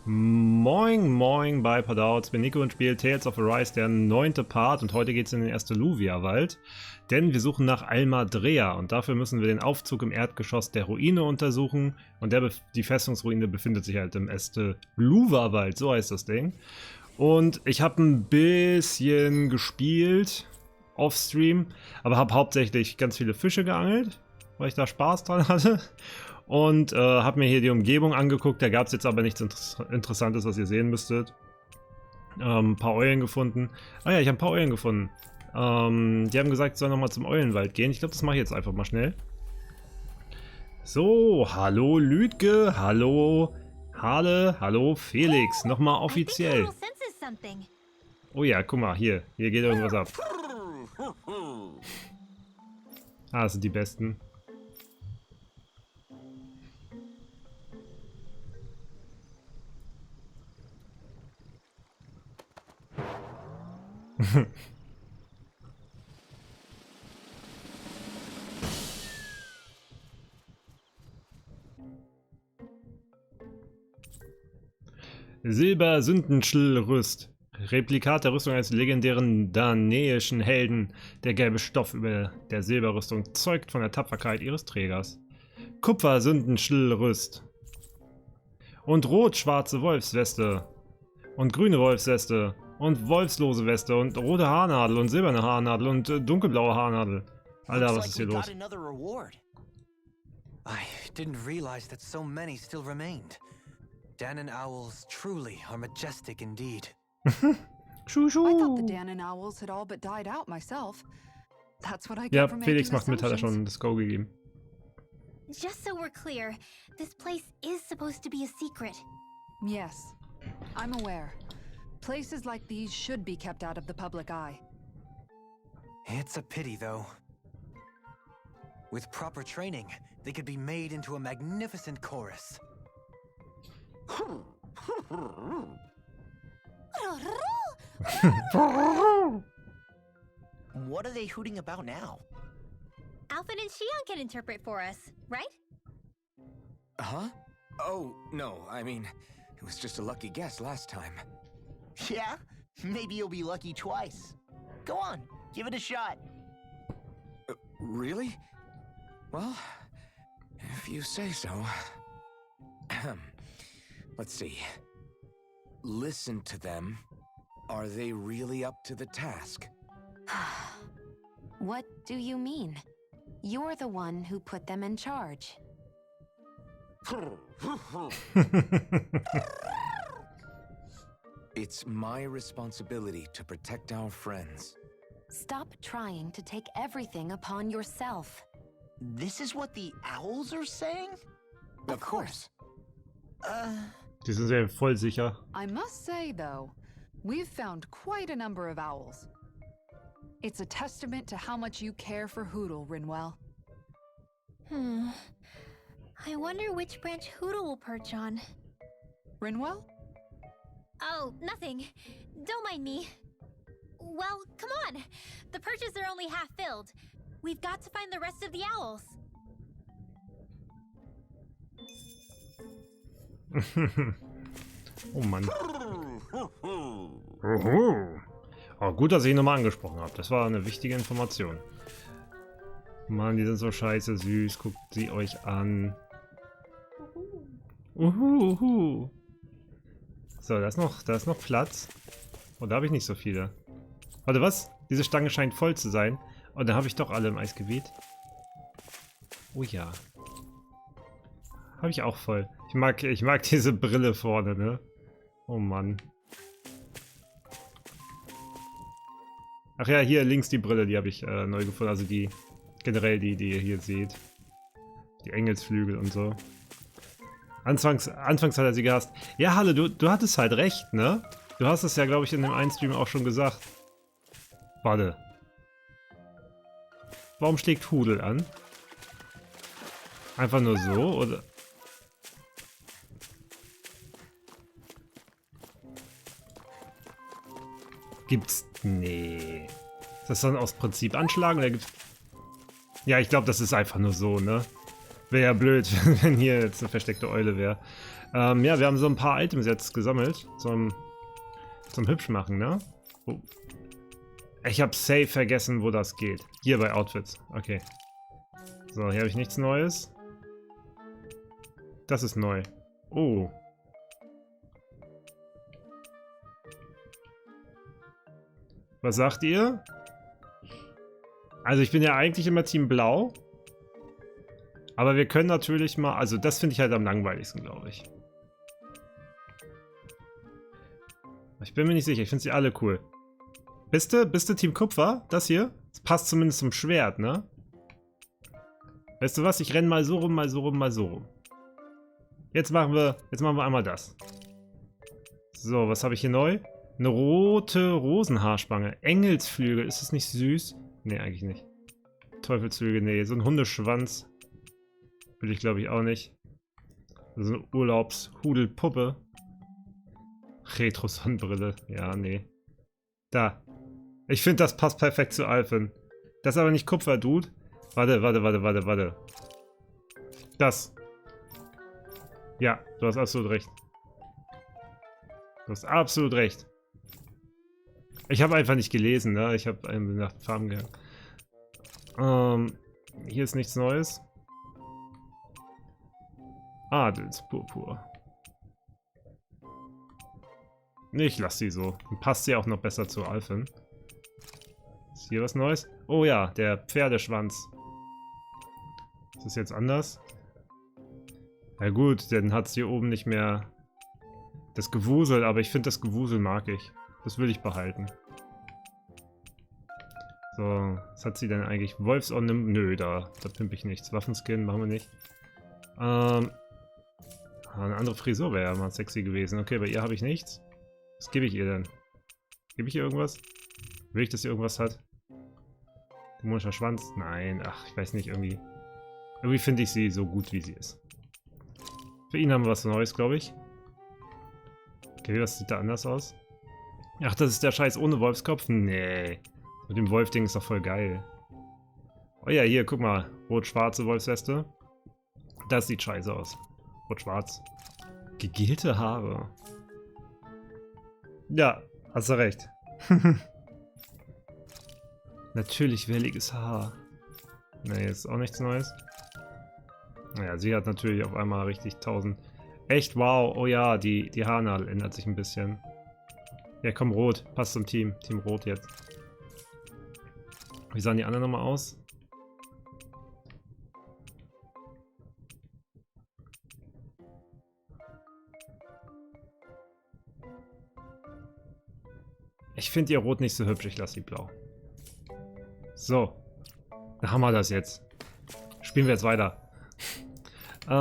Moin moin bei Padautz, bin Nico und spiele Tales of Arise, der 9. Part, und heute geht es in den Este-Luvah-Wald, denn wir suchen nach Almeidrea und dafür müssen wir den Aufzug im Erdgeschoss der Ruine untersuchen und die Festungsruine befindet sich halt im Este-Luvah-Wald, so heißt das Ding. Und ich habe ein bisschen gespielt off-stream, aber habe hauptsächlich ganz viele Fische geangelt, weil ich da Spaß dran hatte. Und habe mir hier die Umgebung angeguckt, da gab es jetzt aber nichts Interessantes, was ihr sehen müsstet. Ein paar Eulen gefunden. Ah ja, ich habe ein paar Eulen gefunden. Die haben gesagt, ich soll nochmal zum Eulenwald gehen. Ich glaube, das mache ich jetzt einfach mal schnell. So, hallo Lüdke, hallo Hale, hallo Felix, nochmal offiziell. Oh ja, guck mal, hier geht irgendwas ab. Ah, das sind die Besten. Silber-Sündenschl-Rüst. Replikat der Rüstung eines legendären danaischen Helden. Der gelbe Stoff über der Silberrüstung zeugt von der Tapferkeit ihres Trägers. Kupfer-Sündenschl-Rüst. Und rot-schwarze Wolfsweste. Und grüne Wolfsweste. Und wolfslose Weste. Und rote Haarnadel. Und silberne Haarnadel. Und dunkelblaue Haarnadel. Alter, was ist hier los? I didn't realize that so many still remained. Danan owls truly are majestic indeed. I thought the Danan owls had all but died out myself. That's what I get from Felix making macht mit, hat er assumptions. schon das Go gegeben. Just so we're clear, this place is supposed to be a secret. Yes, I'm aware. Places like these should be kept out of the public eye. It's a pity, though. With proper training, they could be made into a magnificent chorus. What are they hooting about now? Alfred and Shion can interpret for us, right? Huh? Oh, no, I mean, it was just a lucky guess last time. Yeah? Maybe you'll be lucky twice. Go on, give it a shot. Really? Well, if you say so. Let's see. Listen to them. Are they really up to the task? What do you mean? You're the one who put them in charge. It's my responsibility to protect our friends. Stop trying to take everything upon yourself. This is what the owls are saying? Of course. Die sind sehr voll sicher. I must say, though, we've found quite a number of owls. It's a testament to how much you care for Hootle, Rinwell. I wonder which branch Hootle will perch on. Rinwell? Oh, nothing. Don't mind me. Well, come on. The perches are only half filled. We've got to find the rest of the owls. Oh Mann. Oh, gut, dass ich ihn nochmal angesprochen habe. Das war eine wichtige Information. Mann, die sind so scheiße süß. Guckt sie euch an. So, da ist noch Platz. Oh, da habe ich nicht so viele. Warte, was? Diese Stange scheint voll zu sein. Und dann habe ich doch alle im Eisgebiet. Oh ja. Habe ich auch voll. Ich mag diese Brille vorne, ne? Oh Mann. Ach ja, hier links die Brille, die habe ich neu gefunden. Also die, generell die ihr hier seht. Die Engelsflügel und so. Anfangs hat er sie gehasst. Ja, Halle, du hattest halt recht, ne? Du hast es ja, glaube ich, in dem einen Stream auch schon gesagt. Warte. Warum schlägt Hudel an? Einfach nur so, oder? Gibt's... Nee. Ist das dann aus Prinzip anschlagen? Oder gibt's... Ja, ich glaube, das ist einfach nur so, ne? Wäre ja blöd, wenn hier jetzt eine versteckte Eule wäre. Ja, wir haben so ein paar Items jetzt gesammelt. Zum hübsch machen, ne? Oh. Ich habe safe vergessen, wo das geht. Hier bei Outfits. Okay. So, hier habe ich nichts Neues. Das ist neu. Oh. Was sagt ihr? Also ich bin ja eigentlich immer Team Blau. Aber wir können natürlich mal... Also das finde ich halt am langweiligsten, glaube ich. Ich bin mir nicht sicher. Ich finde sie alle cool. Bist du Team Kupfer? Das hier? Das passt zumindest zum Schwert, ne? Weißt du was? Ich renne mal so rum, mal so rum, mal so rum. Jetzt machen wir einmal das. So, was habe ich hier neu? Eine rote Rosenhaarspange. Engelsflügel. Ist das nicht süß? Nee, eigentlich nicht. Teufelsflügel, nee. So ein Hundeschwanz. Will ich, glaube ich, auch nicht. So eine Urlaubshudelpuppe. Retro-Sonnenbrille. Ja, nee. Da. Ich finde, das passt perfekt zu Alphen. Das ist aber nicht Kupfer, Dude. Warte. Das. Ja, du hast absolut recht. Du hast absolut recht. Ich habe einfach nicht gelesen, ne? Ich habe nach den Farben gegangen. Hier ist nichts Neues. Adelspurpur. Ich lasse sie so. Dann passt sie auch noch besser zu Alphen. Ist hier was Neues? Oh ja, der Pferdeschwanz. Ist das jetzt anders? Na gut, dann hat es hier oben nicht mehr das Gewusel, aber ich finde das Gewusel mag ich. Das will ich behalten. So, was hat sie denn eigentlich? Wolfsohren? Nö, da pimpe ich nichts. Waffenskin machen wir nicht. Eine andere Frisur wäre ja mal sexy gewesen. Okay, bei ihr habe ich nichts. Was gebe ich ihr denn? Gebe ich ihr irgendwas? Will ich, dass sie irgendwas hat? Dämonischer Schwanz? Nein, ach, ich weiß nicht, irgendwie finde ich sie so gut, wie sie ist. Für ihn haben wir was Neues, glaube ich. Okay, was sieht da anders aus? Ach, das ist der Scheiß ohne Wolfskopf? Nee. Mit dem Wolf-Ding ist doch voll geil. Oh ja, hier, guck mal. Rot-schwarze Wolfsweste. Das sieht scheiße aus. Rot-schwarz. Gegelte Haare. Ja, hast du recht. Natürlich welliges Haar. Nee, ist auch nichts Neues. Naja, sie hat natürlich auf einmal richtig 1000. Echt, wow. Oh ja, die Haarnadel ändert sich ein bisschen. Ja, komm, rot. Passt zum Team. Team Rot jetzt. Wie sahen die anderen nochmal aus? Ich finde ihr Rot nicht so hübsch. Ich lasse sie blau. So. Da haben wir das jetzt. Spielen wir jetzt weiter. Wo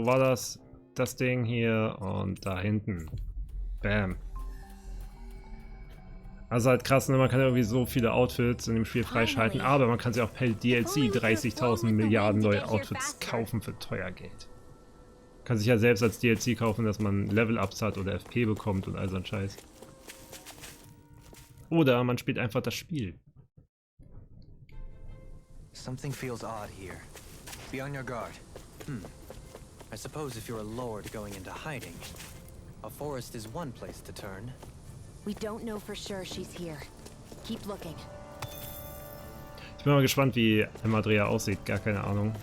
war das? Das Ding hier und da hinten. Bam. Also halt krass, ne? Man kann irgendwie so viele Outfits in dem Spiel freischalten, aber man kann sich auch per DLC 30.000 Milliarden neue Outfits kaufen für teuer Geld. Kann sich ja selbst als DLC kaufen, dass man Level-Ups hat oder FP bekommt und all so ein Scheiß. Oder man spielt einfach das Spiel. Something feels odd here. Be on your guard. I suppose if you're a lord going into hiding, a forest is one place to turn. We don't know for sure she's here. Keep looking. Ich bin mal gespannt, wie Almeidrea aussieht. Gar keine Ahnung.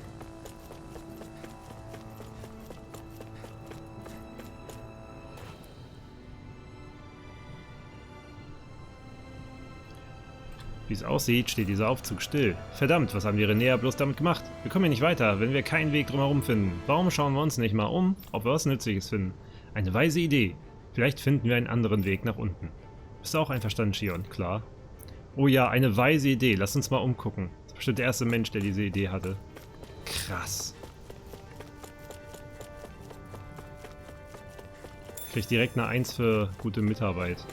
Wie es aussieht, steht dieser Aufzug still. Verdammt, was haben wir Renea bloß damit gemacht? Wir kommen hier nicht weiter, wenn wir keinen Weg drumherum finden. Warum schauen wir uns nicht mal um, ob wir was Nützliches finden? Eine weise Idee. Vielleicht finden wir einen anderen Weg nach unten. Bist du auch einverstanden, Shion? Klar. Oh ja, eine weise Idee. Lass uns mal umgucken. Das ist bestimmt der erste Mensch, der diese Idee hatte. Krass. Krieg direkt eine 1 für gute Mitarbeit.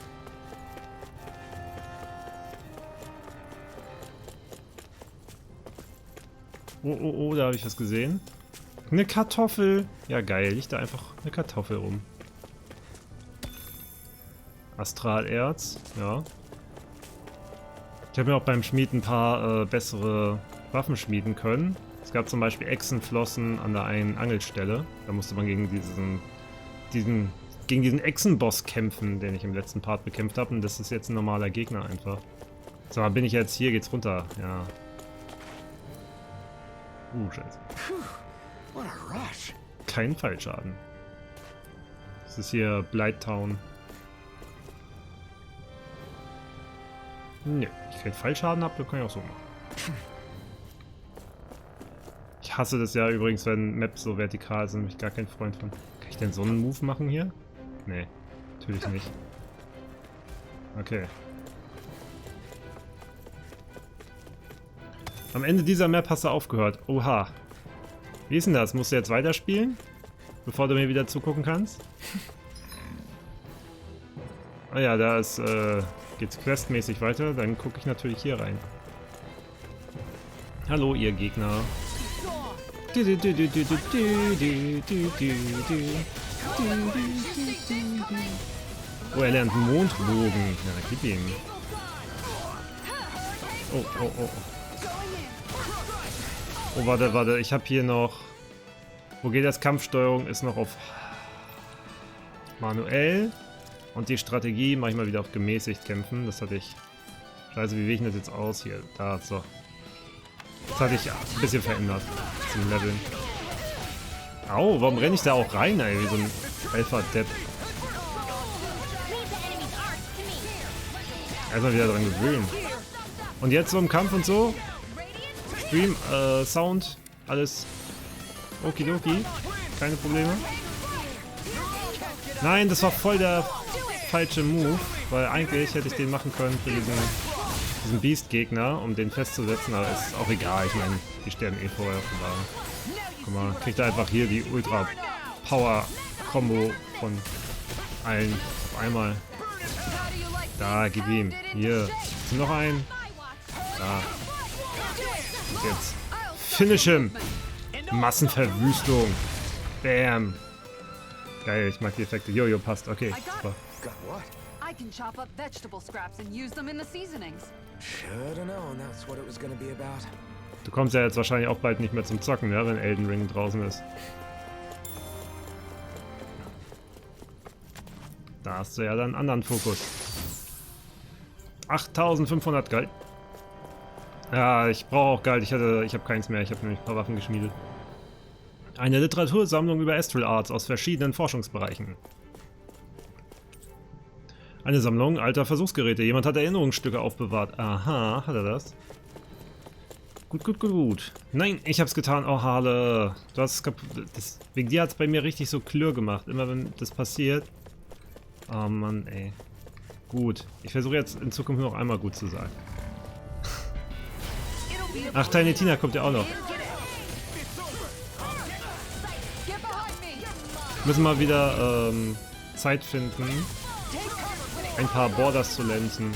Oh, da habe ich was gesehen. Eine Kartoffel. Ja, geil. Liegt da einfach eine Kartoffel rum. Astralerz. Ja. Ich habe mir auch beim Schmieden ein paar bessere Waffen schmieden können. Es gab zum Beispiel Echsenflossen an der einen Angelstelle. Da musste man gegen diesen Echsenboss kämpfen, den ich im letzten Part bekämpft habe. Und das ist jetzt ein normaler Gegner einfach. So, bin ich jetzt hier, geht's runter. Ja. Scheiße. Kein Fallschaden. Das ist hier Blighttown. Ne, ich keinen Fallschaden habe, das kann ich auch so machen. Ich hasse das ja übrigens, wenn Maps so vertikal sind, bin ich gar kein Freund von. Kann ich denn so einen Move machen hier? Nee, natürlich nicht. Okay. Am Ende dieser Map hast du aufgehört. Oha. Wie ist denn das? Musst du jetzt weiterspielen? Bevor du mir wieder zugucken kannst? Ah ja, da ist, geht's questmäßig weiter. Dann gucke ich natürlich hier rein. Hallo, ihr Gegner. Oh, er lernt Mondbogen. Ja, gib ihm. Oh, oh, oh. Oh, warte. Ich habe hier noch... Wo geht das? Kampfsteuerung ist noch auf manuell. Und die Strategie mache ich mal wieder auf gemäßigt kämpfen. Das hatte ich... Scheiße, wie wähle ich das jetzt aus hier? Da, so. Das hatte ich ein bisschen verändert zum Leveln. Au, warum renne ich da auch rein, ey? Wie so ein Alpha-Depp. Erstmal wieder dran gewöhnen. Und jetzt so im Kampf und so. Stream, Sound, alles okidoki. Keine Probleme. Nein, das war voll der falsche Move. Weil eigentlich hätte ich den machen können für diesen Beast-Gegner, um den festzusetzen, aber ist auch egal, ich meine, die sterben eh vorher, von daher. Guck mal, kriegt er einfach hier die Ultra-Power-Kombo von allen auf einmal. Da, gib ihm. Hier, ist noch ein. Da. Und jetzt. Finish him! Massenverwüstung. Bam. Geil, ich mag die Effekte. Jojo, passt. Okay, super. I can chop up vegetable scraps and use them in the seasonings. Should have known that's what it was gonna be about. Du kommst ja jetzt wahrscheinlich auch bald nicht mehr zum Zocken, ja, wenn Elden Ring draußen ist. Da hast du ja dann einen anderen Fokus. 8500 Gold. Ja, ich brauche auch Gold. Ich habe keins mehr. Ich habe nämlich ein paar Waffen geschmiedet. Eine Literatursammlung über Astral Arts aus verschiedenen Forschungsbereichen. Eine Sammlung alter Versuchsgeräte. Jemand hat Erinnerungsstücke aufbewahrt. Aha, hat er das? Gut. Nein, ich hab's getan. Oh, Harle. Du hast es kaputt. Wegen dir hat's bei mir richtig so Klirr gemacht. Immer wenn das passiert. Oh Mann, ey. Gut. Ich versuche jetzt in Zukunft noch einmal gut zu sagen. Ach, Tiny Tina kommt ja auch noch. Müssen mal wieder Zeit finden, ein paar Borders zu lenzen.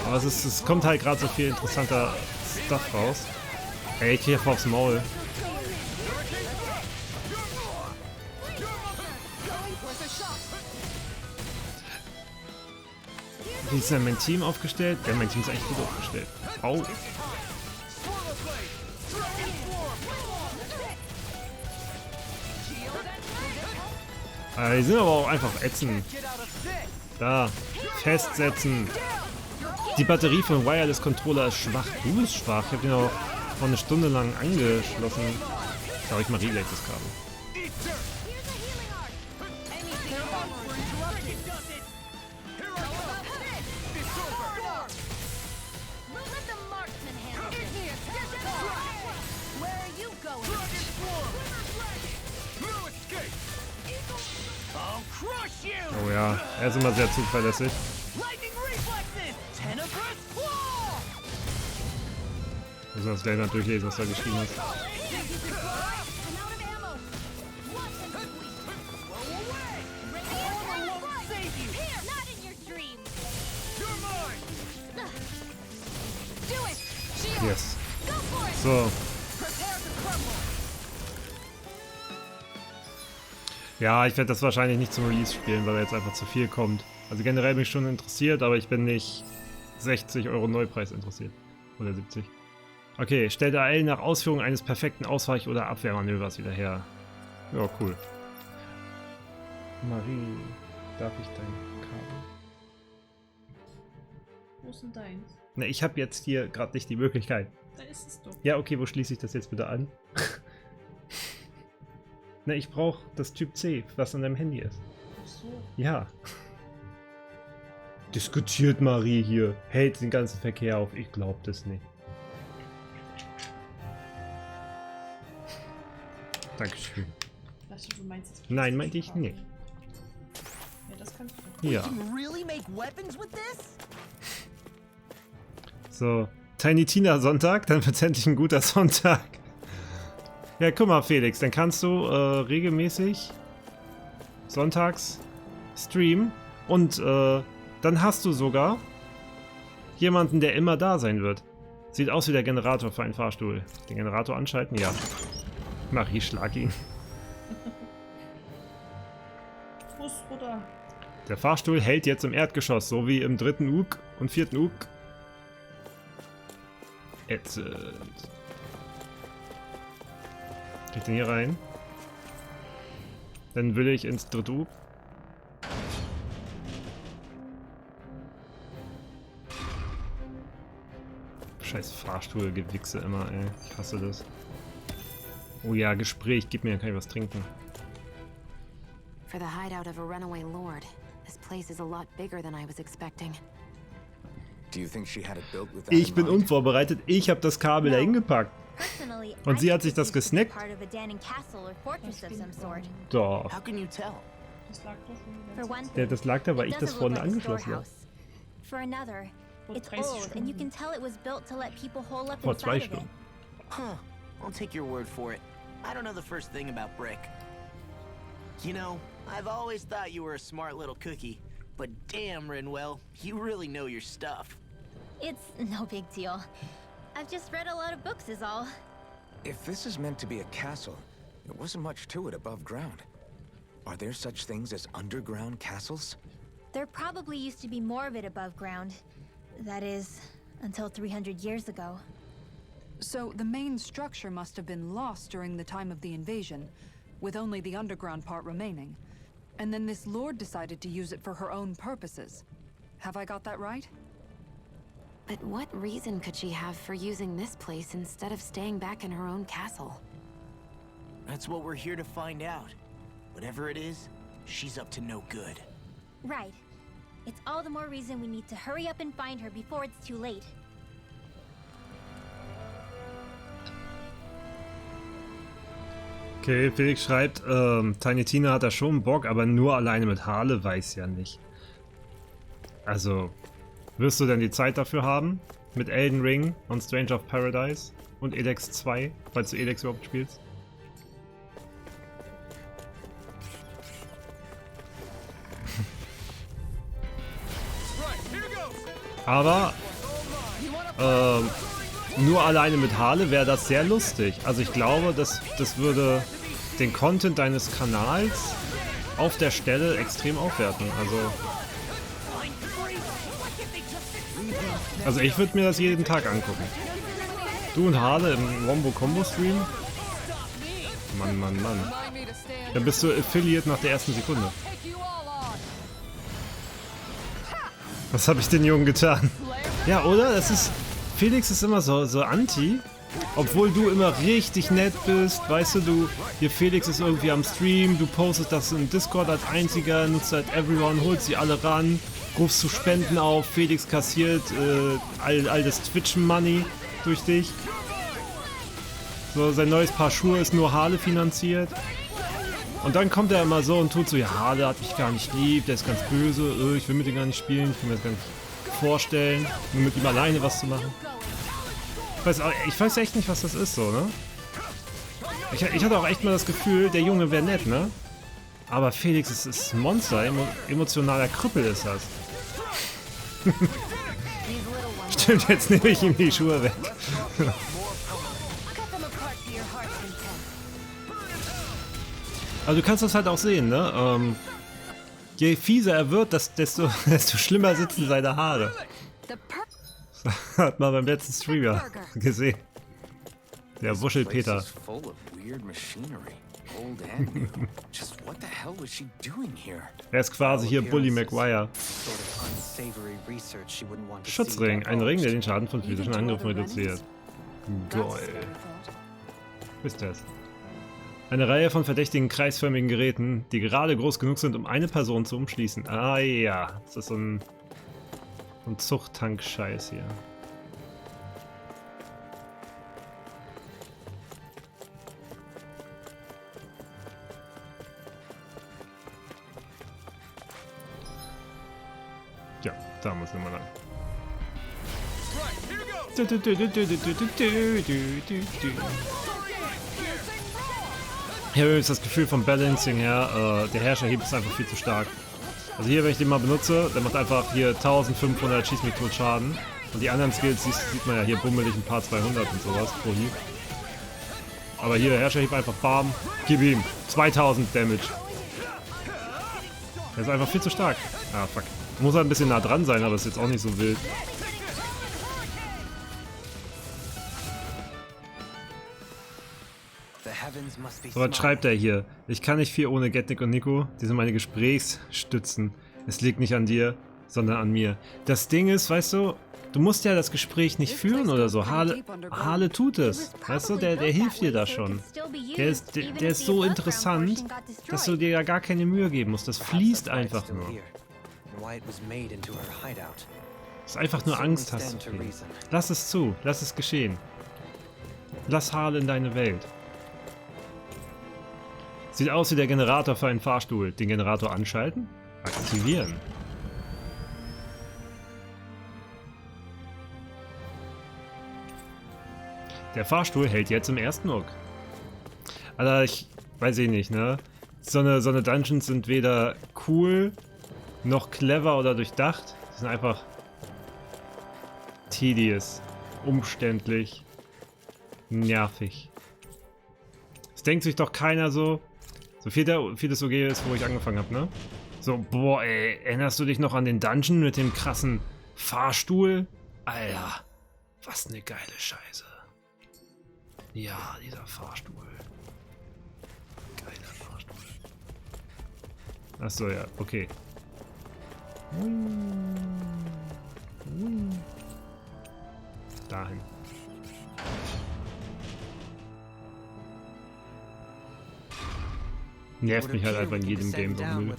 Aber es kommt halt gerade so viel interessanter Stuff raus. Ey, ich krieg aufs Maul. Wie ist denn mein Team aufgestellt? Ja, mein Team ist echt gut aufgestellt. Au. Die sind aber auch einfach ätzend. Da. Festsetzen. Die Batterie von Wireless Controller ist schwach. Du bist schwach. Ich habe den auch vor eine Stunde lang angeschlossen. Schau ich mal relate das Kabel. Oh ja, er ist immer sehr zuverlässig. Müssen wir das gleich mal durchlesen, was da geschrieben ist. Yes. So. Ja, ich werde das wahrscheinlich nicht zum Release spielen, weil da jetzt einfach zu viel kommt. Also generell bin ich schon interessiert, aber ich bin nicht 60 € Neupreis interessiert. Oder 70. Okay, stellt AL nach Ausführung eines perfekten Ausweich- oder Abwehrmanövers wieder her. Ja, cool. Marie, darf ich dein Kabel? Wo ist denn deins? Na, ich habe jetzt hier gerade nicht die Möglichkeit. Da ist es doch. Ja, okay, wo schließe ich das jetzt bitte an? Na, ich brauche das Typ C, was an deinem Handy ist. Ach so. Ja. Diskutiert Marie hier. Hält den ganzen Verkehr auf. Ich glaube das nicht. Dankeschön. Weißt du, du meinst jetzt Nein, meinte ich nicht. Ja, das kannst du doch. Ja. You can really make weapons with this? So. Tiny Tina Sonntag, dann wird's endlich ein guter Sonntag. Ja, guck mal, Felix, dann kannst du regelmäßig sonntags streamen und dann hast du sogar jemanden, der immer da sein wird. Sieht aus wie der Generator für einen Fahrstuhl. Den Generator anschalten? Ja. Marie, schlag ihn. Fuß runter. Der Fahrstuhl hält jetzt im Erdgeschoss, so wie im 3. Uk und 4. Uk. Ätzend. Krieg den hier rein. Dann will ich ins 3. Uk. Scheiß Fahrstuhlgewichse immer, ey. Ich hasse das. Oh ja, Gespräch. Gib mir, dann kann ich was trinken. For the hideout of a runaway lord, this place is a lot bigger than I was expecting. Do you think she had it built with that Ich in bin mind? unvorbereitet. Ich habe das Kabel da hingepackt. Personally, Und sie I hat sich think das this used to be gesnackt? part of a Dannen castle or fortress of some sort. Doch. How can you tell? Das lag doch schon die For ganze one Zeit. Ja, thing, das lag da, weil it ich das doesn't vorne look like a angeschlossen habe. storehouse. For another, Vor it's 30 old and you Stunden. can tell it was built to let people hole up Vor 2 inside of it. Stunden. Huh. I'll take your word for it. I don't know the first thing about brick. You know, I've always thought you were a smart little cookie. But damn, Rinwell, you really know your stuff. It's no big deal. I've just read a lot of books is all. If this is meant to be a castle, there wasn't much to it above ground. Are there such things as underground castles? There probably used to be more of it above ground. That is, until 300 years ago. So the main structure must have been lost during the time of the invasion, with only the underground part remaining. And then this lord decided to use it for her own purposes. Have I got that right? But what reason could she have for using this place instead of staying back in her own castle? That's what we're here to find out. Whatever it is, she's up to no good. Right. It's all the more reason we need to hurry up and find her before it's too late. Okay, Felix schreibt, Tiny Tina hat da schon Bock, aber nur alleine mit Harle weiß ja nicht. Also, wirst du denn die Zeit dafür haben? Mit Elden Ring und Stranger of Paradise und Elex 2, falls du Elex überhaupt spielst? Aber nur alleine mit Harle wäre das sehr lustig. Also ich glaube, das würde den Content deines Kanals auf der Stelle extrem aufwerten. Also ich würde mir das jeden Tag angucken. Du und Harle im Wombo-Combo-Stream? Mann, Mann, Mann. Dann bist du Affiliate nach der ersten Sekunde. Was habe ich den Jungen getan? Ja, oder? Das ist... Felix ist immer so anti, obwohl du immer richtig nett bist. Weißt du, hier Felix ist irgendwie am Stream, du postest das im Discord als einziger, nutzt halt Everyone, holst sie alle ran, rufst zu Spenden auf, Felix kassiert all das Twitch-Money durch dich. So, sein neues Paar Schuhe ist nur Harle finanziert. Und dann kommt er immer so und tut so, ja, Harle hat mich gar nicht lieb, der ist ganz böse, ich will mit ihm gar nicht spielen, ich will mir das gar nicht vorstellen, nur mit ihm alleine was zu machen. Ich weiß echt nicht, was das ist, so, ne? Ich hatte auch echt mal das Gefühl, der Junge wäre nett, ne? Aber Felix ist ein Monster, emotionaler Krüppel ist das. Stimmt, jetzt nehme ich ihm die Schuhe weg. Also du kannst das halt auch sehen, ne? Je fieser er wird, desto schlimmer sitzen seine Haare. Das hat man beim letzten Stream ja gesehen. Der Wuschelpeter. Er ist quasi hier Bully Maguire. Schutzring. Ein Ring, der den Schaden von physischen Angriffen reduziert. Geil. Was ist das? Eine Reihe von verdächtigen kreisförmigen Geräten, die gerade groß genug sind, um eine Person zu umschließen. Ah ja, das ist so ein Zuchttank-Scheiß hier. Ja, da muss ich mal lang. Ich habe übrigens das Gefühl vom Balancing her, der Herrscherhieb ist einfach viel zu stark. Also hier, wenn ich den mal benutze, der macht einfach hier 1500 Schieß mich tot Schaden. Und die anderen Skills sieht man ja hier bummelig ein paar 200 und sowas pro Hieb. Aber hier, Herrscherhieb einfach bam, gib ihm 2000 Damage. Der ist einfach viel zu stark. Ah, fuck. Muss halt ein bisschen nah dran sein, aber ist jetzt auch nicht so wild. So, was schreibt er hier? Ich kann nicht viel ohne Getnik und Nico. Die sind meine Gesprächsstützen. Es liegt nicht an dir, sondern an mir. Das Ding ist, weißt du, du musst ja das Gespräch nicht führen oder so. Harle tut es. Weißt du, der hilft dir da schon. Der ist so interessant, dass du dir ja gar keine Mühe geben musst. Das fließt einfach nur. Das ist einfach nur Angst hast du. Lass es zu. Lass es geschehen. Lass Harle in deine Welt. Sieht aus wie der Generator für einen Fahrstuhl. Den Generator anschalten? Aktivieren. Der Fahrstuhl hält jetzt im ersten Uck. Also ich weiß eh nicht, ne? So eine Dungeons sind weder cool, noch clever oder durchdacht. Die sind einfach tedious, umständlich, nervig. Es denkt sich doch keiner so vieles OG ist, wo ich angefangen habe, ne? So, boah, ey, erinnerst du dich noch an den Dungeon mit dem krassen Fahrstuhl? Alter, was eine geile Scheiße. Ja, dieser Fahrstuhl. Geiler Fahrstuhl. Achso, ja, okay. Dahin. Nervt mich halt einfach in jedem Game so Müll.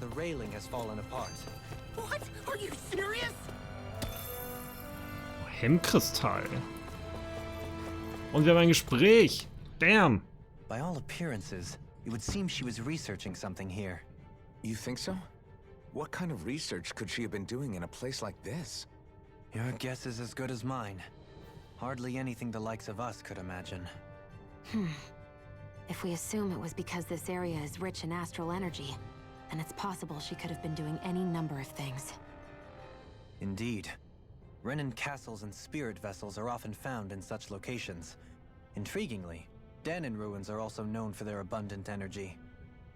Hemmkristall. Und wir haben ein Gespräch. Damn. By all appearances, it would seem she was researching something here. You think so? What kind of research could she have been doing in a place like this? Your guess is as good as mine. Hardly anything the likes of us could imagine. If we assume it was because this area is rich in astral energy, then it's possible she could have been doing any number of things. Indeed. Renan castles and spirit vessels are often found in such locations. Intriguingly, Danon ruins are also known for their abundant energy.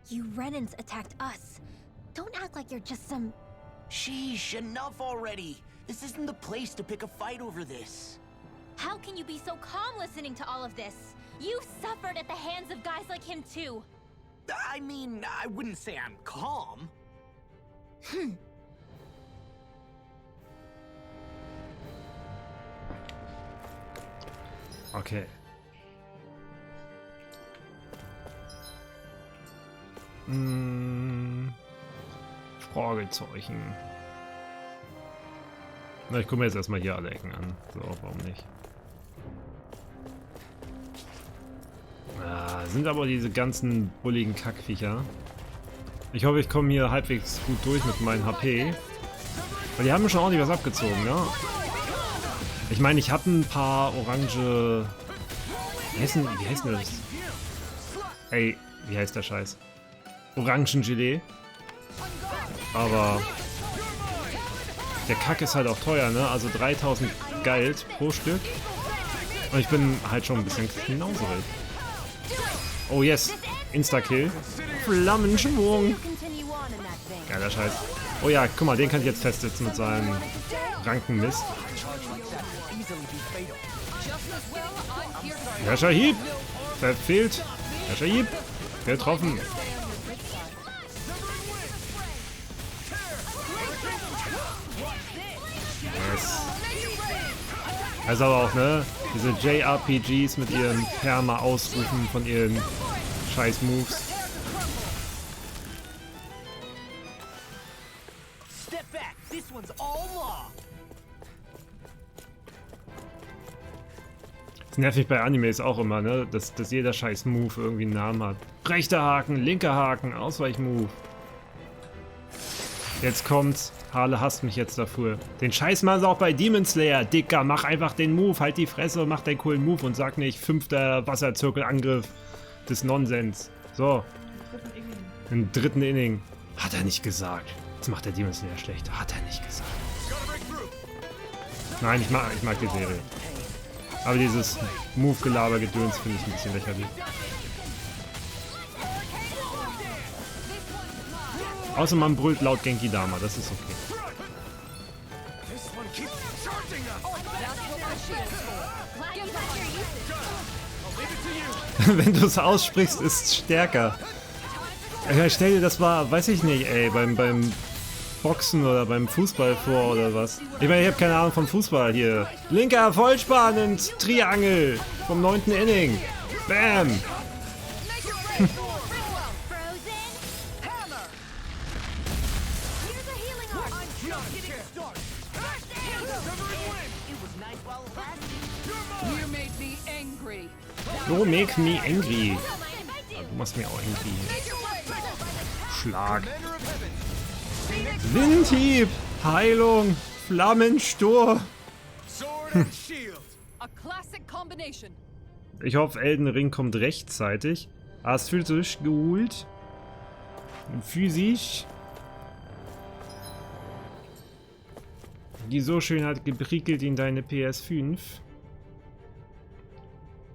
You Renans attacked us. Don't act like you're just some... Sheesh, enough already! This isn't the place to pick a fight over this. How can you be so calm listening to all of this? You suffered at the hands of guys like him too. I mean, I wouldn't say I'm calm. Okay. Fragezeichen. Na, ich gucke mir jetzt erstmal hier alle Ecken an. So, warum nicht? Sind aber diese ganzen bulligen Kackviecher. Ich hoffe, ich komme hier halbwegs gut durch mit meinen HP. Weil die haben mir schon ordentlich was abgezogen, ja? Ich meine, ich hatte ein paar orange... Wie heißt denn das? Ey, wie heißt der Scheiß? Orangengelee. Aber... Der Kack ist halt auch teuer, ne? Also 3000 Geld pro Stück. Und ich bin halt schon ein bisschen knauserig. Oh yes, Insta-Kill. Flammenschwung. Geiler Scheiß. Oh ja, guck mal, den kann ich jetzt festsetzen mit seinem Rankenmist. Herrscher Hieb! Verfehlt! Herrscher Hieb! Getroffen! Yes. Also aber auch, ne? Diese JRPGs mit ihren Perma-Ausrufen von ihren Scheiß-Moves. Das nervt mich bei Animes auch immer, ne? Dass jeder scheiß Move irgendwie einen Namen hat. Rechter Haken, linker Haken, Ausweichmove. Jetzt kommt's. Harle hasst mich jetzt dafür. Den Scheiß machen sie auch bei Demon Slayer. Dicker, mach einfach den Move, halt die Fresse und mach den coolen Move und sag nicht 5. Wasserzirkelangriff des Nonsens. So. Im 3. Inning. Hat er nicht gesagt. Jetzt macht der Demon Slayer schlecht. Hat er nicht gesagt. Nein, ich mag die Serie. Aber dieses Move-Gelaber-Gedöns finde ich ein bisschen lächerlich. Außer man brüllt laut Genki Dama, das ist okay. Wenn du es aussprichst, ist es stärker. Ja, stell dir das mal, weiß ich nicht, ey, beim Boxen oder beim Fußball vor oder was. Ich meine, ich habe keine Ahnung vom Fußball hier. Linker Vollspann ins Triangel vom 9. Inning. Bam! You make me angry. Ja, du machst mir auch angry. Schlag. Windhieb. Heilung. Flammensturm. Ich hoffe, Elden Ring kommt rechtzeitig. Ah, es fühlt sich geholt. Physisch. Die so schön hat geprickelt in deine PS5.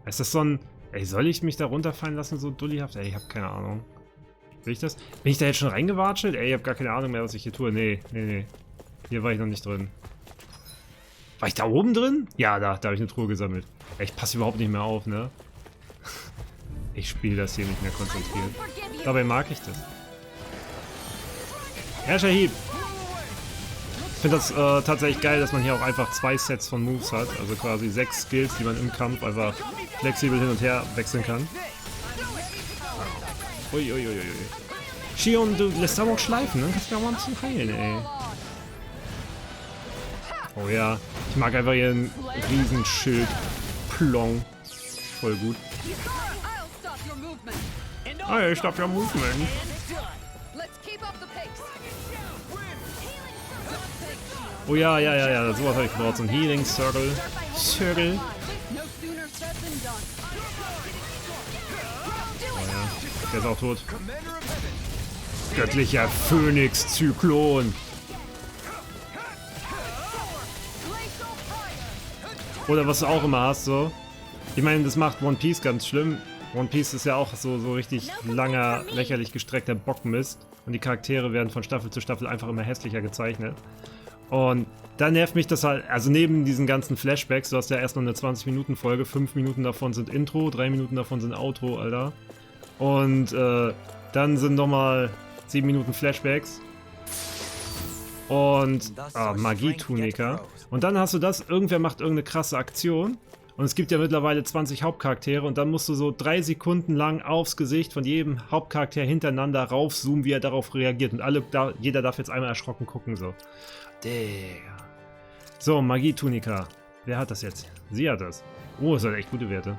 Ist das so ein... Ey, soll ich mich da runterfallen lassen, so dullihaft? Ey, ich hab keine Ahnung. Will ich das? Bin ich da jetzt schon reingewatschelt? Ey, ich hab gar keine Ahnung mehr, was ich hier tue. Nee. Hier war ich noch nicht drin. War ich da oben drin? Ja, da habe ich eine Truhe gesammelt. Ey, ich passe überhaupt nicht mehr auf, ne? Ich spiele das hier nicht mehr konzentriert. Dabei mag ich das. Herrscherhieb! Ich finde das tatsächlich geil, dass man hier auch einfach 2 Sets von Moves hat. Also quasi 6 Skills, die man im Kampf einfach flexibel hin und her wechseln kann. Uiuiuiui. Shion, du lässt aber auch schleifen, ne? Kannst du ja mal ein bisschen heilen, ey. Oh ja, ich mag einfach ihren Riesenschild. Plong. Voll gut. Hey, ich stopp your movement. Oh ja, sowas habe ich gebraucht. So ein Healing Circle. Oh ja, der ist auch tot. Göttlicher Phönix-Zyklon. Oder was du auch immer hast, so. Ich meine, das macht One Piece ganz schlimm. One Piece ist ja auch so richtig langer, lächerlich gestreckter Bockmist. Und die Charaktere werden von Staffel zu Staffel einfach immer hässlicher gezeichnet. Und da nervt mich das halt, also neben diesen ganzen Flashbacks, du hast ja erst noch eine 20-Minuten-Folge, 5 Minuten davon sind Intro, 3 Minuten davon sind Outro, Alter. Und dann sind nochmal 7 Minuten Flashbacks. Und Magie-Tunika. Und dann hast du das, irgendwer macht irgendeine krasse Aktion. Und es gibt ja mittlerweile 20 Hauptcharaktere und dann musst du so 3 Sekunden lang aufs Gesicht von jedem Hauptcharakter hintereinander raufzoomen, wie er darauf reagiert. Und jeder darf jetzt einmal erschrocken gucken, so. Digga. So, Magie-Tunika. Wer hat das jetzt? Sie hat das. Oh, das hat echt gute Werte.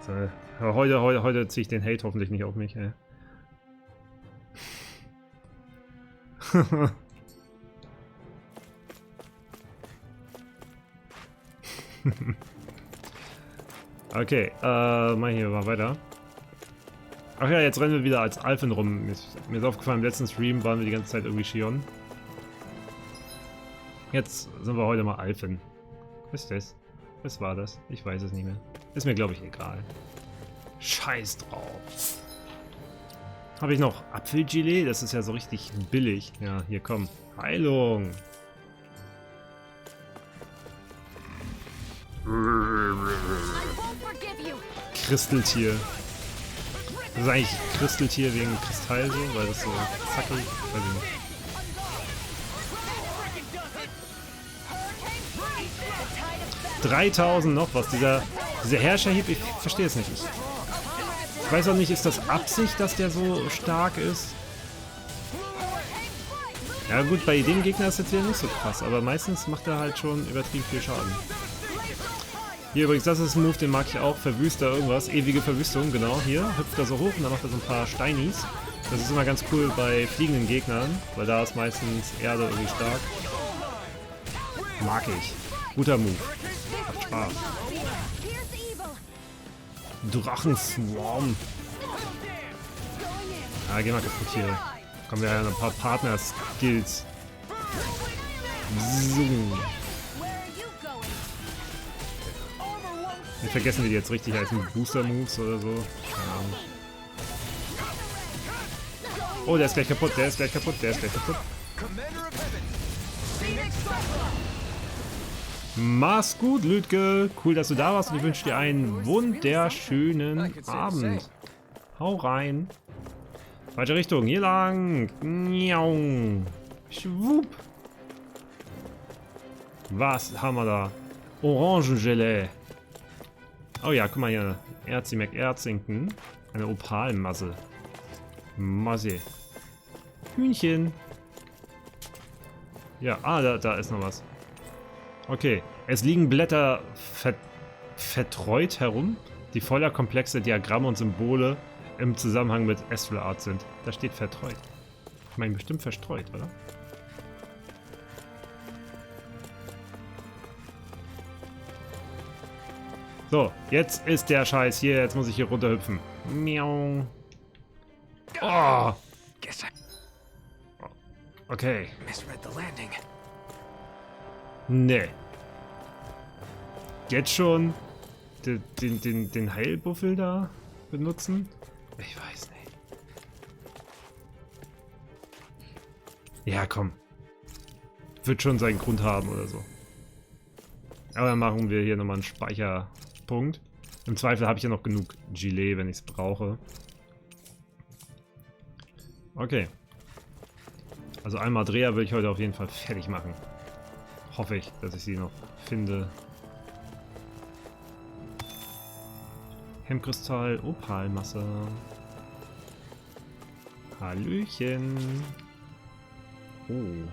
So, heute ziehe ich den Hate hoffentlich nicht auf mich, ey. Okay, mal hier mal weiter. Ach ja, jetzt rennen wir wieder als Alphen rum. Mir ist aufgefallen, im letzten Stream waren wir die ganze Zeit irgendwie Shion. Jetzt sind wir heute mal Alphen. Was ist das? Was war das? Ich weiß es nicht mehr. Ist mir, glaube ich, egal. Scheiß drauf. Habe ich noch Apfelgelee? Das ist ja so richtig billig. Ja, hier komm. Heilung. Kristeltier. Das ist eigentlich Kristeltier wegen Kristall so, weil das so zackig, weiß ich nicht. $3000 noch was, dieser Herrscherhieb, ich verstehe es nicht. Ich weiß auch nicht, ist das Absicht, dass der so stark ist? Ja gut, bei dem Gegner ist das wieder nicht so krass, aber meistens macht er halt schon übertrieben viel Schaden. Hier übrigens, das ist ein Move, den mag ich auch, Verwüster irgendwas, ewige Verwüstung, genau, hier hüpft er so hoch und dann macht er so ein paar Steinis. Das ist immer ganz cool bei fliegenden Gegnern, weil da ist meistens Erde irgendwie stark. Mag ich. Guter Move. Macht Spaß. Drachenswarm. Ah, geh mal kaputt hier. Kommen wir ja ein paar Partner-Skills. So. Wir vergessen, wie die jetzt richtig heißen. Booster-Moves oder so. Keine Ahnung. Oh, der ist gleich kaputt, der ist gleich kaputt, der ist gleich kaputt. Mach's gut, Lütke. Cool, dass du da warst und ich wünsche dir einen wunderschönen Abend. Hau rein. Falsche Richtung, hier lang. Schwupp. Was haben wir da? Orangengelee. Oh ja, guck mal hier. Erzington. Eine Opalmasse. Masse. Hühnchen. Ja, da ist noch was. Okay, es liegen Blätter vertreut herum, die voller komplexer Diagramme und Symbole im Zusammenhang mit Astral Art sind. Da steht vertreut. Ich meine bestimmt verstreut, oder? So, jetzt ist der Scheiß hier. Jetzt muss ich hier runterhüpfen. Miau. Oh. Okay. Nee. Jetzt schon den Heilbuffel da benutzen? Ich weiß nicht. Ja, komm. Wird schon seinen Grund haben oder so. Aber dann machen wir hier nochmal einen Speicherpunkt. Im Zweifel habe ich ja noch genug Gilet, wenn ich es brauche. Okay. Also Almeidrea will ich heute auf jeden Fall fertig machen. Hoffe ich, dass ich sie noch finde. Hemmkristall, Opalmasse. Hallöchen. Oh.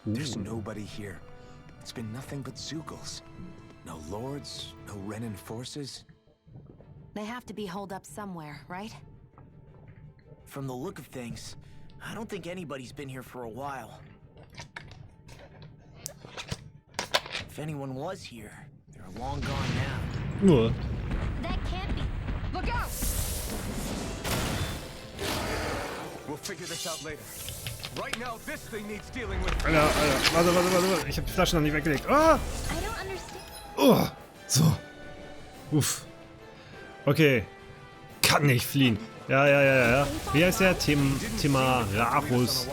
There's nobody here. It's been nothing but Zugals. No lords, no Renin forces. They have to be holed up somewhere, right? From the look of things, I don't think anybody's been here for a while. If anyone was here, they're long gone now. Nur. That can't be. Look out! We'll figure this out later. Right now, this thing needs dealing with. Alter, warte. Ich hab die Flasche noch nicht weggelegt. Ah! I don't understand. Oh! So. Uff. Okay. Kann nicht fliehen. Ja. Wie heißt der? Temararus.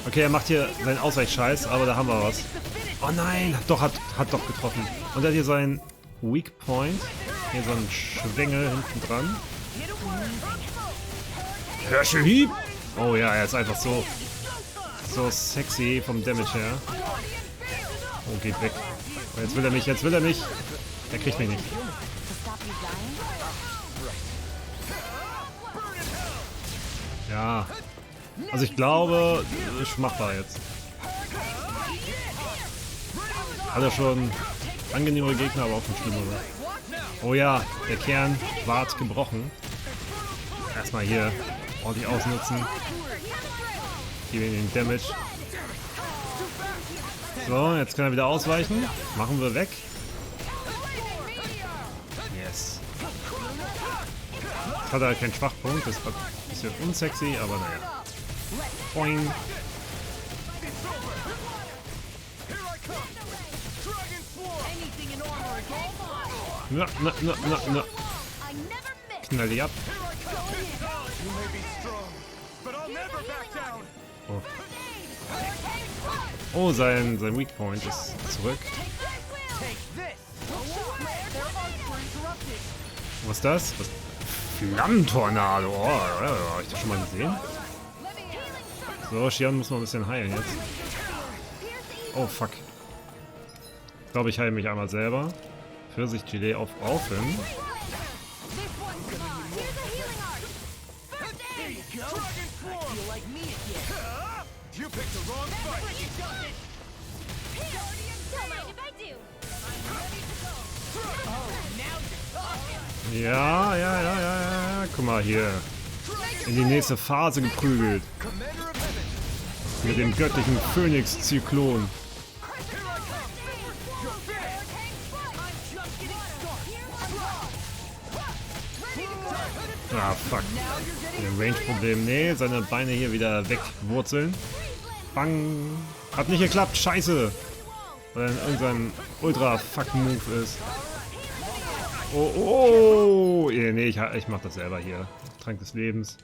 Okay, er macht hier seinen Ausweichscheiß, aber da haben wir was. Oh nein! Doch, hat doch getroffen. Und er hat hier seinen Weak Point. Hier so einen Schwengel hinten dran. Herrscherhieb! Oh ja, er ist einfach so sexy vom Damage her. Oh, geht weg. Oh, jetzt will er mich. Er kriegt mich nicht. Ja. Also ich glaube, ist machbar jetzt. Hat er schon angenehmere Gegner, aber auch schon schlimmere. Oh ja, der Kern ward gebrochen. Erstmal hier ordentlich ausnutzen. Geben ihm den Damage. So, jetzt kann er wieder ausweichen. Machen wir weg. Yes. Jetzt hat er halt keinen Schwachpunkt. Das ist ein bisschen unsexy, aber naja. Boing. Na. Knall die ab. Oh. Oh, sein Weak Point ist zurück. Was ist das? Was? Flammentornado. Oh, hab ich das schon mal gesehen? So, Shion muss noch ein bisschen heilen jetzt. Oh, fuck. Ich glaube, ich heile mich einmal selber. Pfirsich-Gelee aufhören. Ja. Guck mal hier. In die nächste Phase geprügelt. Mit dem göttlichen Phönix-Zyklon. Ah, fuck. Ein Range-Problem. Nee, seine Beine hier wieder wegwurzeln. Bang. Hat nicht geklappt. Scheiße. Weil er in irgendeinem Ultra-Fuck-Move ist. Oh. Nee, ich mach das selber hier. Trank des Lebens.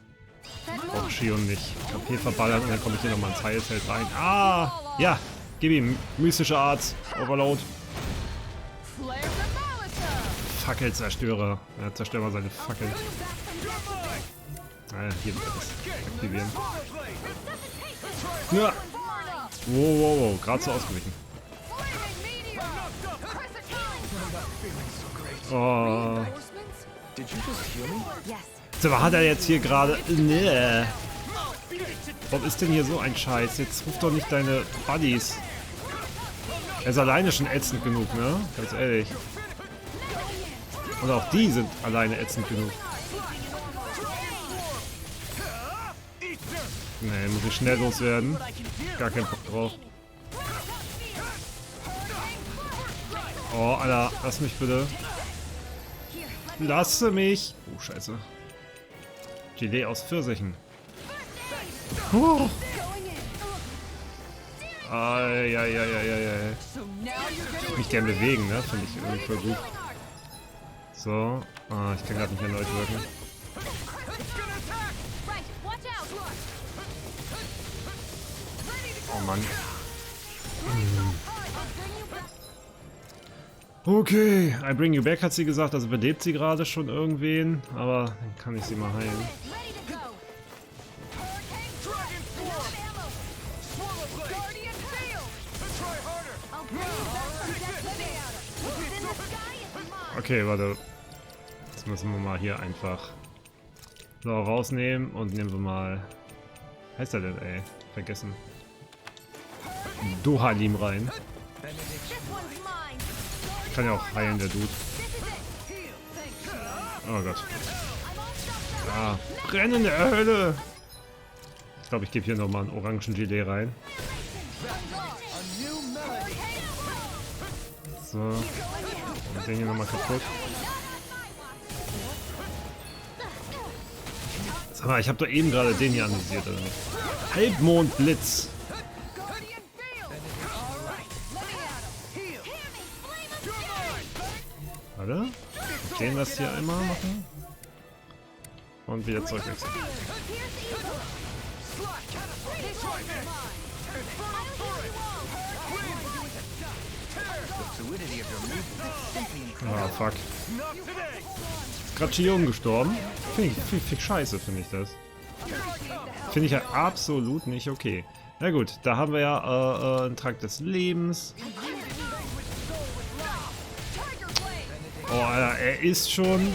Auch Shion nicht. KP verballern und dann komme ich hier nochmal ins Heilfeld rein. Ah! Ja! Gib ihm. Mystische Arzt. Overload. Fackelzerstörer. Ja, zerstör mal seine Fackel. Hier wird das aktivieren. Ja! Wow. Gerade so ausgewichen. Oh. Aber hat er jetzt hier gerade... Nee. Warum ist denn hier so ein Scheiß? Jetzt ruf doch nicht deine Buddies. Er ist alleine schon ätzend genug, ne? Ganz ehrlich. Und auch die sind alleine ätzend genug. Nee, muss ich schnell loswerden. Gar keinen Bock drauf. Oh, Alter, lass mich bitte. Lasse mich! Oh, scheiße. Gelee aus Pfirsichen. Mich gern bewegen, ne? Finde ich irgendwie voll gut. So. Ich kann gerade nicht erneut wirken. Oh Mann. Okay, I bring you back, hat sie gesagt, also belebt sie gerade schon irgendwen, aber dann kann ich sie mal heilen. Okay, warte. Jetzt müssen wir mal hier einfach so rausnehmen und nehmen wir mal... Was heißt der denn, ey? Vergessen. Dohalim rein. Kann ja auch heilen, der Dude. Oh Gott. Ah, brennende Hölle! Ich glaube, ich gebe hier nochmal einen orangen Gelee rein. So. Und den hier nochmal kaputt. Sag mal, ich habe doch eben gerade den hier analysiert, oder nicht? Halbmondblitz! Warte. Den das hier einmal machen. Und wieder zurückwechseln. Ah, fuck. Ist gerade Chion gestorben. Finde ich scheiße, finde ich das. Finde ich ja absolut nicht okay. Na gut, da haben wir ja einen Trank des Lebens. Oh, Alter, er ist schon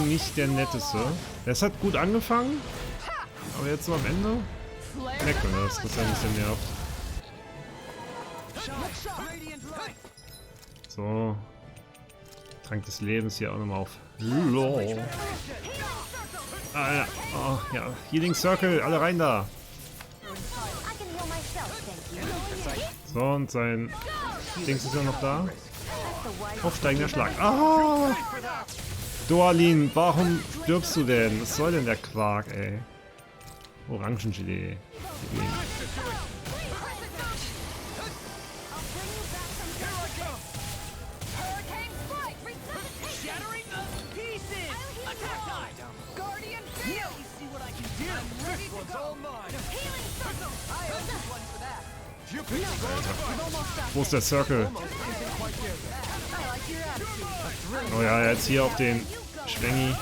nicht der Netteste. Es hat gut angefangen, aber jetzt so am Ende merkt man das, dass er ein bisschen nervt. So. Trank des Lebens hier auch nochmal auf. Lol. Ah, ja. Oh, ja. Healing Circle, alle rein da. So, und sein Dings ist ja noch da. Aufsteigender Schlag. Ah! Doalin, warum stirbst du denn? Was soll denn der Quark, ey? Orangengelee. Wo ist der Circle? Oh ja, jetzt hier auf den Schwengi.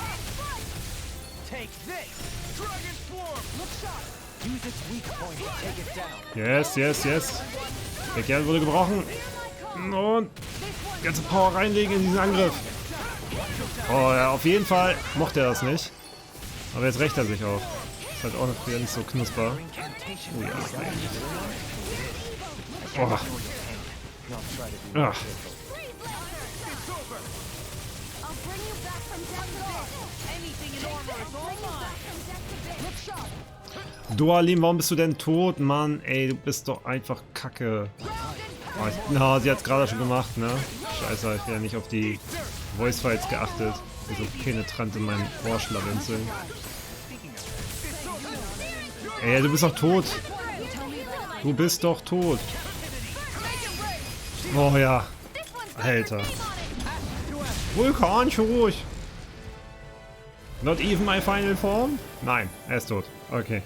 Yes, yes, yes. Der Kerl wurde gebrochen. Und ganze Power reinlegen in diesen Angriff. Oh ja, auf jeden Fall mochte er das nicht. Aber jetzt rächt er sich auch. Ist halt auch noch wieder nicht so knusper. Oh ja. Oh. Ach. Dualim, warum bist du denn tot, Mann? Ey, du bist doch einfach kacke. Oh, na, sie hat's gerade schon gemacht, ne? Scheiße, ich hab ja nicht auf die Voice Fights geachtet. Die so penetrant in meinen Ohr schlawenzeln. Ey, du bist doch tot. Du bist doch tot. Oh ja. Alter. Vulkanschuh. Not even my final form? Nein, er ist tot. Okay.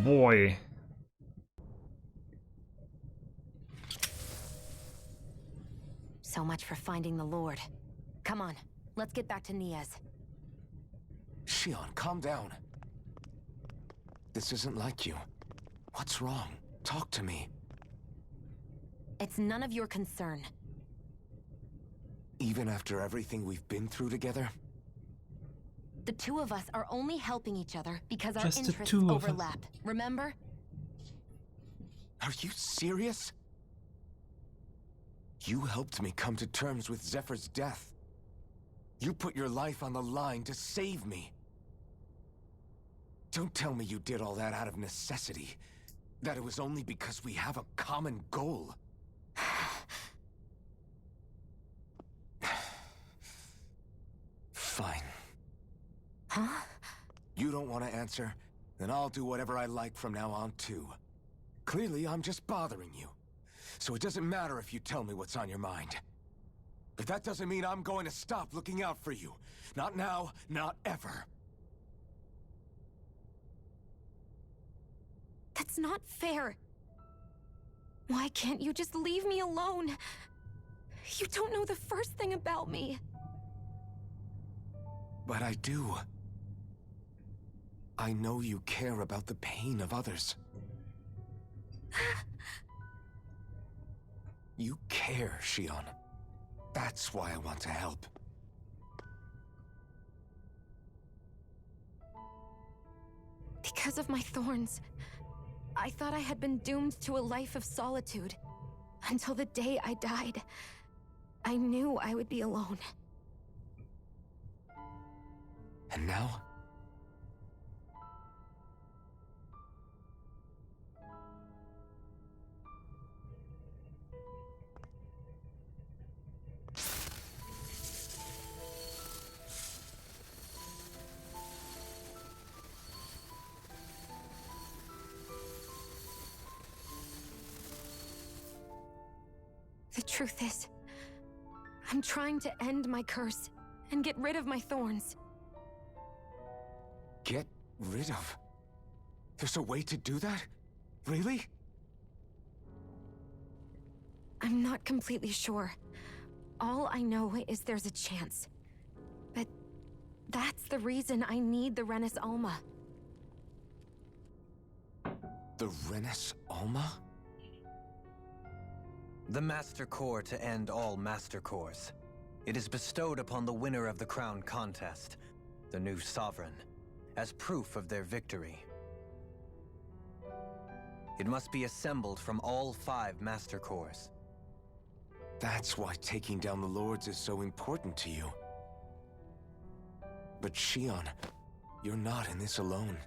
Boy. So much for finding the Lord. Come on, let's get back to Niez. Shion, calm down. This isn't like you. What's wrong? Talk to me. It's none of your concern. Even after everything we've been through together? The two of us are only helping each other because our Just the interests two of us. overlap. Remember? Are you serious? You helped me come to terms with Zephyr's death. You put your life on the line to save me. Don't tell me you did all that out of necessity. That it was only because we have a common goal. Fine. Huh? You don't want to answer? Then I'll do whatever I like from now on, too. Clearly, I'm just bothering you. So it doesn't matter if you tell me what's on your mind. But that doesn't mean I'm going to stop looking out for you. Not now, not ever. That's not fair. Why can't you just leave me alone? You don't know the first thing about me. But I do. I know you care about the pain of others. You care, Shion. That's why I want to help. Because of my thorns, I thought I had been doomed to a life of solitude. Until the day I died, I knew I would be alone. And now? The truth is, I'm trying to end my curse and get rid of my thorns. Get rid of? There's a way to do that? Really? I'm not completely sure. All I know is there's a chance. But that's the reason I need the Renis Alma. The Renis Alma? The Master Core to end all Master Cores. It is bestowed upon the winner of the Crown Contest, the new Sovereign, as proof of their victory. It must be assembled from all 5 Master Cores. That's why taking down the Lords is so important to you. But Shion, you're not in this alone.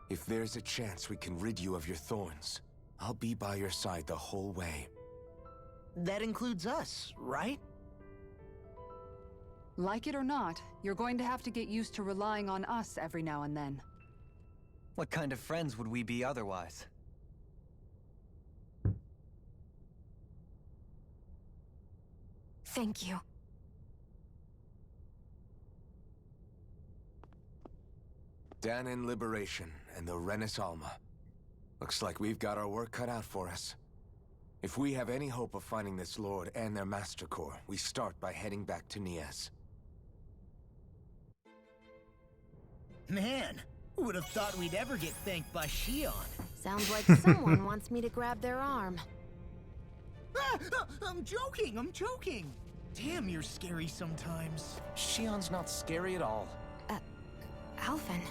If there's a chance we can rid you of your thorns, I'll be by your side the whole way. That includes us, right? Like it or not, you're going to have to get used to relying on us every now and then. What kind of friends would we be otherwise? Thank you. Danon Liberation and the Renis Alma. Looks like we've got our work cut out for us. If we have any hope of finding this Lord and their Master Core, we start by heading back to Niez. Man, who would have thought we'd ever get thanked by Shion? Sounds like someone wants me to grab their arm. I'm joking! Damn, you're scary sometimes. Shion's not scary at all. Alphen.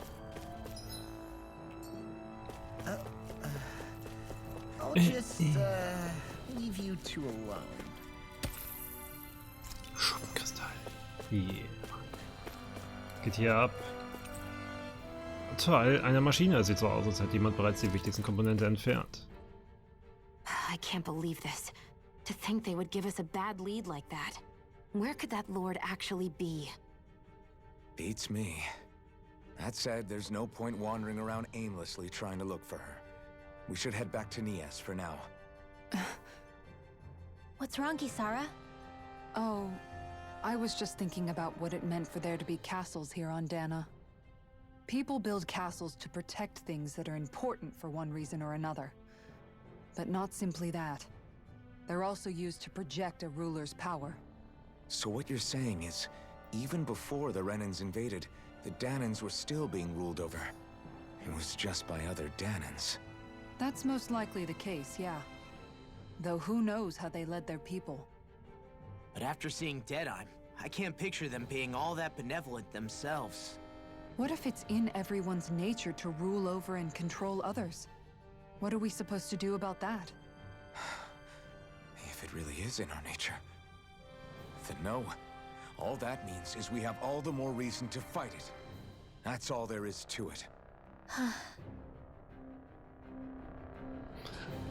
I'll just, leave you two alone. Schuppenkristall. Yeah. Geht hier ab. Teil einer Maschine. Sieht so aus, als hätte jemand bereits die wichtigsten Komponente entfernt. I can't believe this. To think they would give us a bad lead like that. Where could that Lord actually be? Beats me. That said, there's no point wandering around aimlessly trying to look for her. We should head back to Niez for now. What's wrong, Kisara? Oh, I was just thinking about what it meant for there to be castles here on Dana. People build castles to protect things that are important for one reason or another. But not simply that. They're also used to project a ruler's power. So what you're saying is, even before the Renans invaded, the Danans were still being ruled over. It was just by other Danans. That's most likely the case, yeah. Though who knows how they led their people. But after seeing Deadeye, I can't picture them being all that benevolent themselves. What if it's in everyone's nature to rule over and control others? What are we supposed to do about that? If it really is in our nature, then no. All that means is we have all the more reason to fight it. That's all there is to it.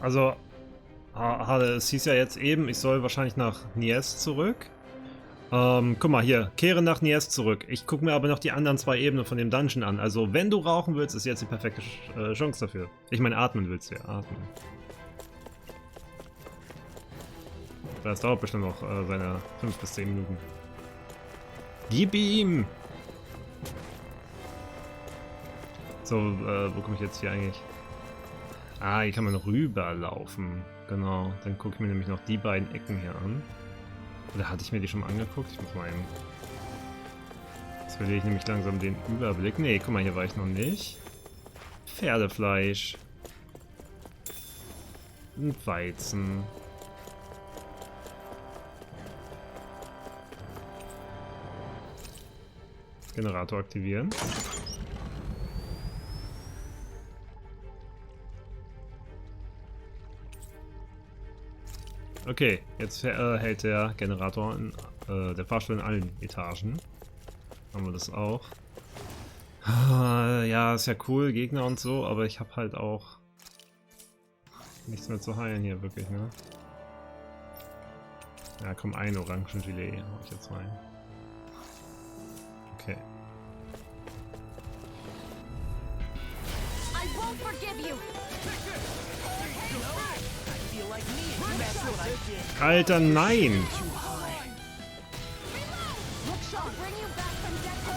Also, es hieß ja jetzt eben, ich soll wahrscheinlich nach Niez zurück. Guck mal hier, kehre nach Niez zurück. Ich gucke mir aber noch die anderen 2 Ebenen von dem Dungeon an. Also, wenn du rauchen willst, ist jetzt die perfekte Chance dafür. Ich meine, atmen willst du ja, atmen. Das dauert bestimmt noch seine 5 bis 10 Minuten. Gib ihm! So, wo komme ich jetzt hier eigentlich? Ah, hier kann man rüberlaufen. Genau, dann gucke ich mir nämlich noch die beiden Ecken hier an. Oder hatte ich mir die schon mal angeguckt? Ich muss mal eben... Jetzt verliere ich nämlich langsam den Überblick. Nee, guck mal, hier war ich noch nicht. Pferdefleisch. Und Weizen. Generator aktivieren. Okay, jetzt hält der Generator der Fahrstuhl in allen Etagen. Haben wir das auch. Ja, ist ja cool, Gegner und so, aber ich habe halt auch nichts mehr zu heilen hier wirklich, ne? Ja, komm, ein Orangengelee hau ich jetzt rein. Okay. Alter, nein!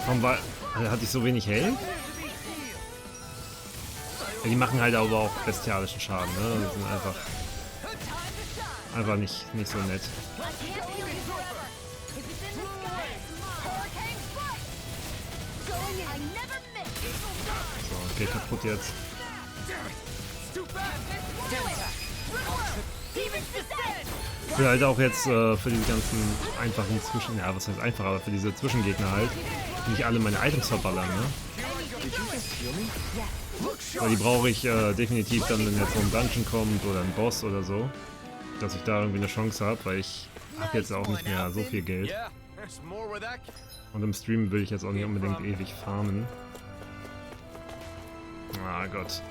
Warum war... Hatte ich so wenig Health? Ja, die machen halt aber auch bestialischen Schaden, ne? Die sind einfach nicht so nett. So, okay, kaputt jetzt. Ich will halt auch jetzt für die ganzen einfachen ja, was heißt einfach, aber für diese Zwischengegner halt nicht alle meine Items verballern, ne? Weil die brauche ich definitiv dann, wenn jetzt so ein Dungeon kommt oder ein Boss oder so, dass ich da irgendwie eine Chance habe, weil ich habe jetzt auch nicht mehr so viel Geld. Und im Stream will ich jetzt auch nicht unbedingt ewig farmen. Ah Gott.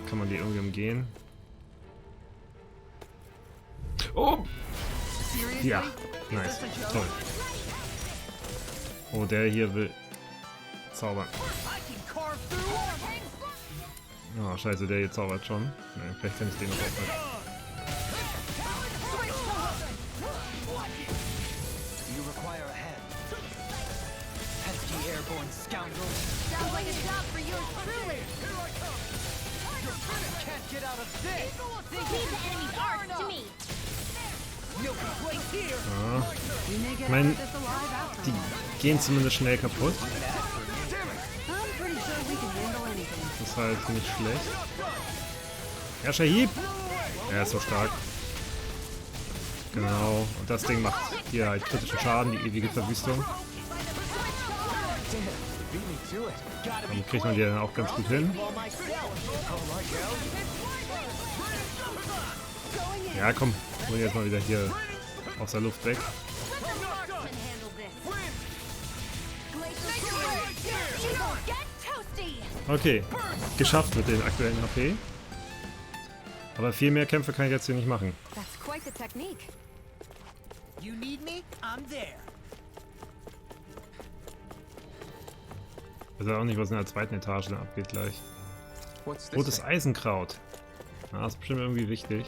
Kann man die irgendwie umgehen? Oh! Ja, nice. Toll. Oh, der hier will zaubern. Oh, scheiße, der hier zaubert schon. Ne, vielleicht kann ich den noch aufhalten. Ja. Ich meine, die gehen zumindest schnell kaputt. Das ist halt nicht schlecht. Erster Hieb! Er ist so stark. Genau. Und das Ding macht hier halt kritischen Schaden, die ewige Verwüstung. Dann kriegt man die dann auch ganz gut hin. Ja, komm. Holen jetzt mal wieder hier aus der Luft weg. Okay, geschafft mit den aktuellen HP. Aber viel mehr Kämpfe kann ich jetzt hier nicht machen. Ich weiß auch nicht, was in der zweiten Etage dann abgeht gleich. Rotes Eisenkraut. Ja, ist bestimmt irgendwie wichtig.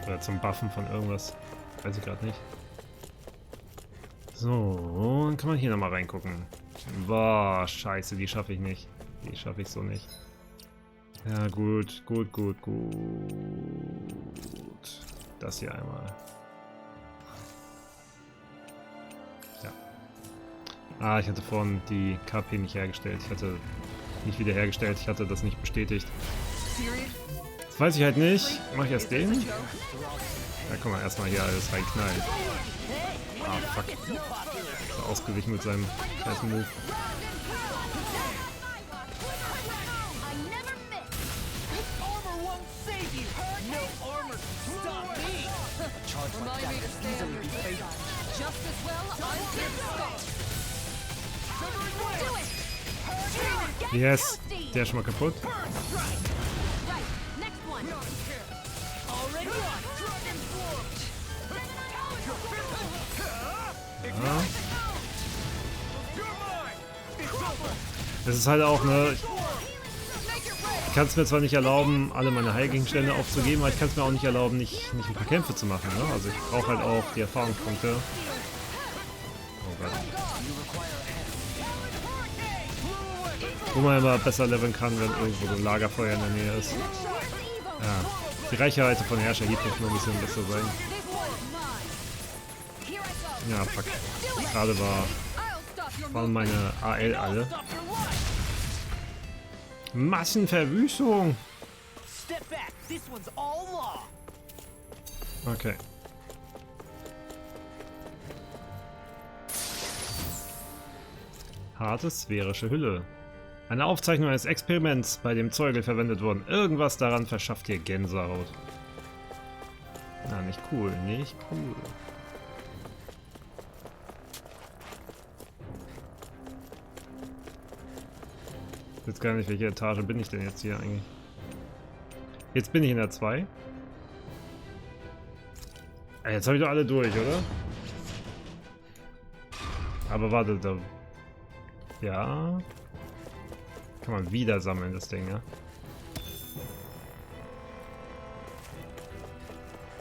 Oder zum Buffen von irgendwas. Weiß ich gerade nicht. So, dann kann man hier nochmal reingucken. Boah, scheiße, die schaffe ich nicht. Die schaffe ich so nicht. Ja, gut. Das hier einmal. Ja. Ah, ich hatte vorhin die KP nicht hergestellt. Ich hatte nicht wiederhergestellt. Ich hatte das nicht bestätigt. Das weiß ich halt nicht. Mach ich erst den? Ja, guck mal, erstmal hier alles reinknallen. Ah, fuck. Ist ausgewichen mit seinem scheiß Move. Yes, der ist schon mal kaputt. Ja. Das ist halt auch, ne, ich kann es mir zwar nicht erlauben, alle meine Heilgegenstände aufzugeben, aber ich kann es mir auch nicht erlauben, nicht ein paar Kämpfe zu machen, ne? Also ich brauche halt auch die Erfahrungspunkte. Oh Gott. Wo man immer besser leveln kann, wenn irgendwo so ein Lagerfeuer in der Nähe ist. Ja, die Reichweite von Herrscher Hieb muss nur ein bisschen besser sein. Ja, fuck. Gerade waren meine AL alle. Massenverwüstung! Okay. Harte sphärische Hülle. Eine Aufzeichnung eines Experiments, bei dem Zeuge verwendet wurden. Irgendwas daran verschafft hier Gänsehaut. Na, nicht cool, nicht cool. Ich weiß gar nicht, welche Etage bin ich denn jetzt hier eigentlich? Jetzt bin ich in der 2. Jetzt habe ich doch alle durch, oder? Aber warte, da... Ja... Kann man wieder sammeln, das Ding, ja?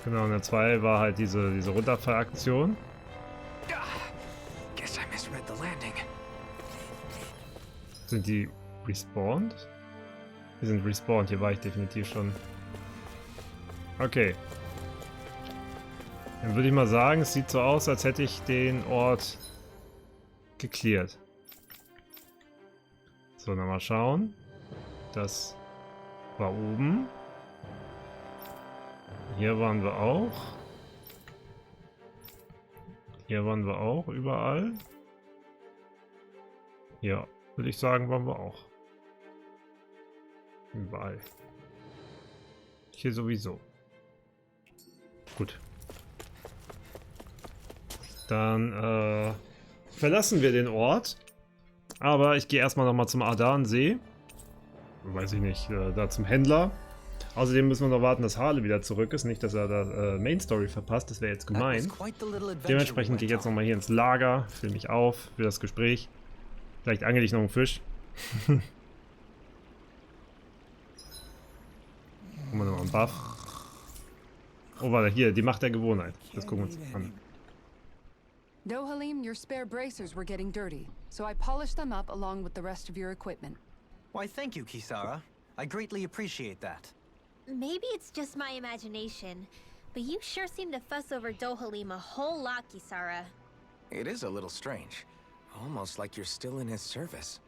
Genau, in der 2 war halt diese Runterfallaktion. Sind die respawned? Die sind respawned, hier war ich definitiv schon. Okay. Dann würde ich mal sagen, es sieht so aus, als hätte ich den Ort gecleart. So, nochmal schauen. Das war oben. Hier waren wir auch. Hier waren wir auch, überall. Ja, würde ich sagen, waren wir auch. Überall. Hier sowieso. Gut. Dann verlassen wir den Ort. Aber ich gehe erstmal nochmal zum Adansee. Weiß ich nicht, da zum Händler. Außerdem müssen wir noch warten, dass Harle wieder zurück ist. Nicht, dass er da Main Story verpasst. Das wäre jetzt gemein. Dementsprechend gehe ich jetzt nochmal hier ins Lager. Filme mich auf für das Gespräch. Vielleicht angel ich noch einen Fisch. Gucken wir nochmal einen Buff. Oh, warte, hier, die Macht der Gewohnheit. Das gucken wir uns an. Dohalim, your spare bracers were getting dirty, so I polished them up along with the rest of your equipment. Why, thank you, Kisara. I greatly appreciate that. Maybe it's just my imagination, but you sure seem to fuss over Dohalim a whole lot, Kisara. It is a little strange. Almost like you're still in his service.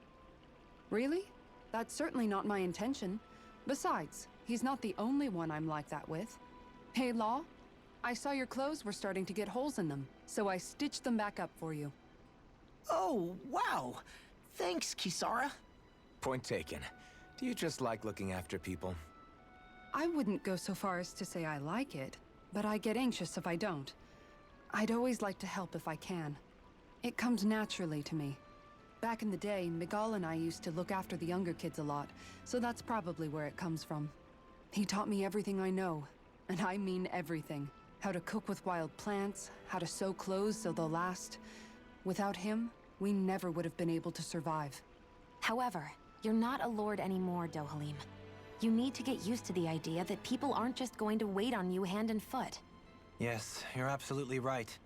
Really? That's certainly not my intention. Besides, he's not the only one I'm like that with. Hey, Law, I saw your clothes were starting to get holes in them, so I stitched them back up for you. Oh, wow. Thanks, Kisara. Point taken. Do you just like looking after people? I wouldn't go so far as to say I like it, but I get anxious if I don't. I'd always like to help if I can. It comes naturally to me. Back in the day, Miguel and I used to look after the younger kids a lot, so that's probably where it comes from. He taught me everything I know, and I mean everything. How to cook with wild plants, how to sew clothes so they'll last. Without him, we never would have been able to survive. However, you're not a lord anymore, Dohalim. You need to get used to the idea that people aren't just going to wait on you hand and foot. Yes, you're absolutely right.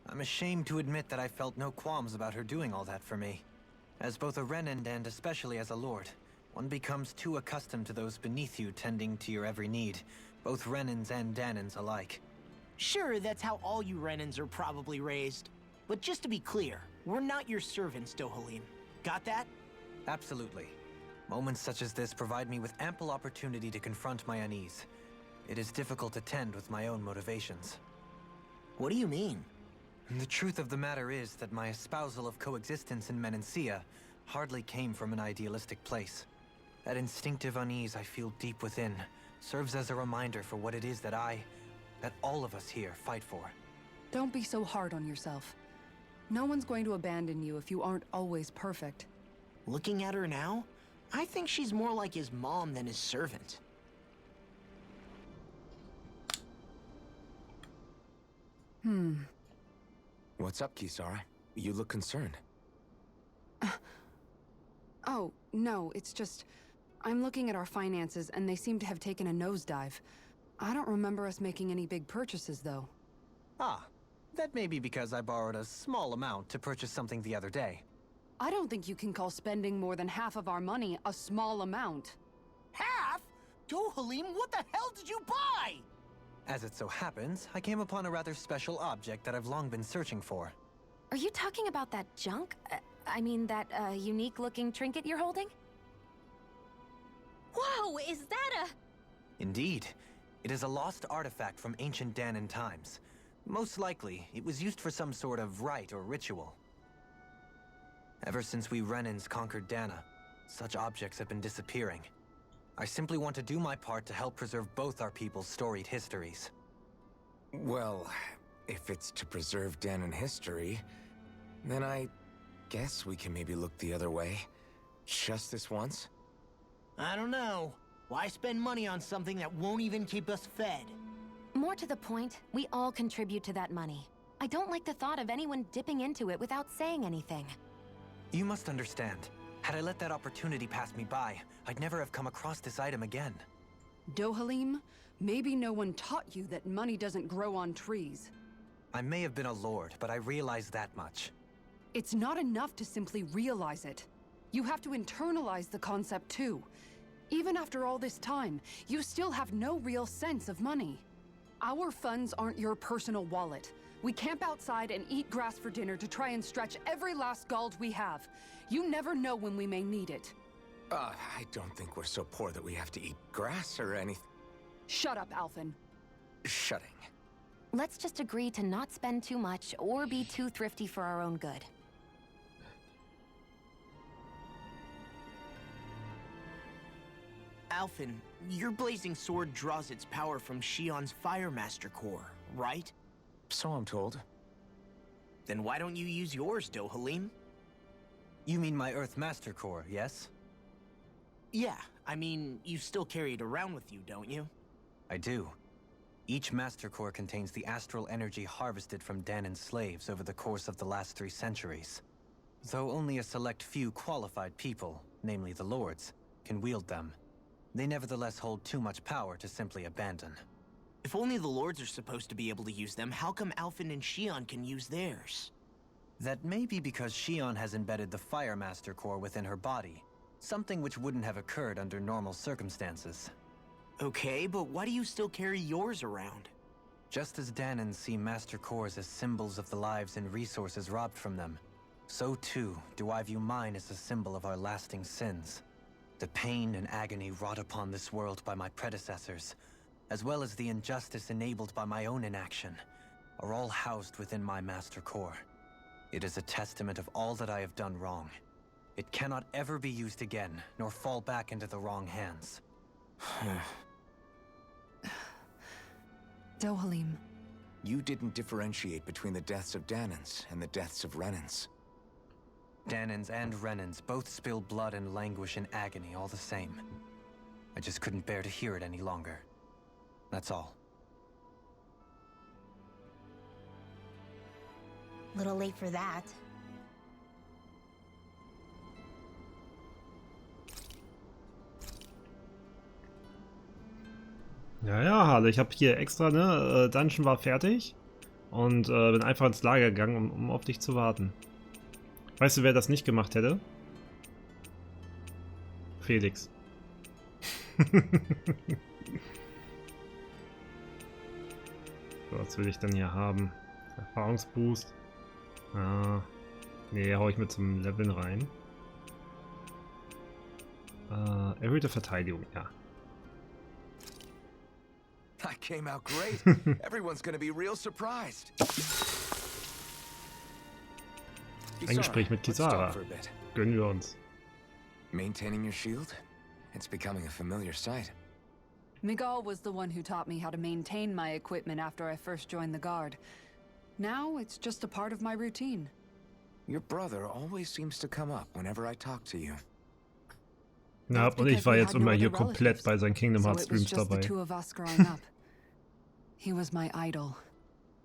I'm ashamed to admit that I felt no qualms about her doing all that for me. As both a Renan and especially as a lord, one becomes too accustomed to those beneath you tending to your every need, both Renans and Danans alike. Sure, that's how all you Renans are probably raised. But just to be clear, we're not your servants, Dohalim. Got that? Absolutely. Moments such as this provide me with ample opportunity to confront my unease. It is difficult to tend with my own motivations. What do you mean? The truth of the matter is that my espousal of coexistence in Menancia hardly came from an idealistic place. That instinctive unease I feel deep within serves as a reminder for what it is that all of us here fight for. Don't be so hard on yourself. No one's going to abandon you if you aren't always perfect. Looking at her now, I think she's more like his mom than his servant. What's up, Kisara? You look concerned. Oh, no, it's just... I'm looking at our finances and they seem to have taken a nosedive. I don't remember us making any big purchases, though. Ah, that may be because I borrowed a small amount to purchase something the other day. I don't think you can call spending more than half of our money a small amount. Half? Dohalim, what the hell did you buy? As it so happens, I came upon a rather special object that I've long been searching for. Are you talking about that junk? I mean, that unique-looking trinket you're holding? Whoa, is that a... Indeed. It is a lost artifact from ancient Danan times. Most likely, it was used for some sort of rite or ritual. Ever since we Renans conquered Dana, such objects have been disappearing. I simply want to do my part to help preserve both our people's storied histories. Well, if it's to preserve Danan history, then I guess we can maybe look the other way. Just this once? I don't know. Why spend money on something that won't even keep us fed? More to the point, we all contribute to that money. I don't like the thought of anyone dipping into it without saying anything. You must understand. Had I let that opportunity pass me by, I'd never have come across this item again. Dohalim, maybe no one taught you that money doesn't grow on trees. I may have been a lord, but I realize that much. It's not enough to simply realize it. You have to internalize the concept too. Even after all this time, you still have no real sense of money. Our funds aren't your personal wallet. We camp outside and eat grass for dinner to try and stretch every last gold we have. You never know when we may need it. I don't think we're so poor that we have to eat grass or anything. Shut up, Alphen. Shutting. Let's just agree to not spend too much or be too thrifty for our own good. Alphen, your blazing sword draws its power from Shion's Firemaster core, right? So I'm told. Then why don't you use yours, Dohalim? You mean my Earth Master Core, yes? Yeah, I mean, you still carry it around with you, don't you? I do. Each Master Core contains the astral energy harvested from Danan slaves over the course of the last 3 centuries. Though only a select few qualified people, namely the Lords, can wield them, they nevertheless hold too much power to simply abandon. If only the Lords are supposed to be able to use them, how come Alphen and Shion can use theirs? That may be because Shion has embedded the Fire Master Core within her body, Something which wouldn't have occurred under normal circumstances. Okay, but why do you still carry yours around? Just as Danans see Master Cores as symbols of the lives and resources robbed from them, so too do I view mine as a symbol of our lasting sins. The pain and agony wrought upon this world by my predecessors, as well as the injustice enabled by my own inaction, are all housed within my Master Core. It is a testament of all that I have done wrong. It cannot ever be used again, nor fall back into the wrong hands. Dohalim. You didn't differentiate between the deaths of Danans and the deaths of Renans. Danans and Renans both spill blood and languish in agony all the same. I just couldn't bear to hear it any longer. That's all. Little late for that. Ja, Harle, ich habe hier extra, ne, Dungeon war fertig und bin einfach ins Lager gegangen, um auf dich zu warten. Weißt du, wer das nicht gemacht hätte? Felix. So, was will ich denn hier haben? Erfahrungsboost. Ah, nee, hau ich mir zum Leveln rein. Erhöhte Verteidigung, ja. That came out great. Everyone's gonna be real surprised. Ein Gespräch mit Kisara. Gönnen wir uns. Maintaining your shield? It's becoming a familiar sight. Miguel was the one who taught me how to maintain my equipment after I first joined the Guard. Now it's just a part of my routine. Your brother always seems to come up whenever I talk to you. Ja, und ich war jetzt immer hier komplett bei seinen Kingdom Hearts Streams dabei. He was my idol,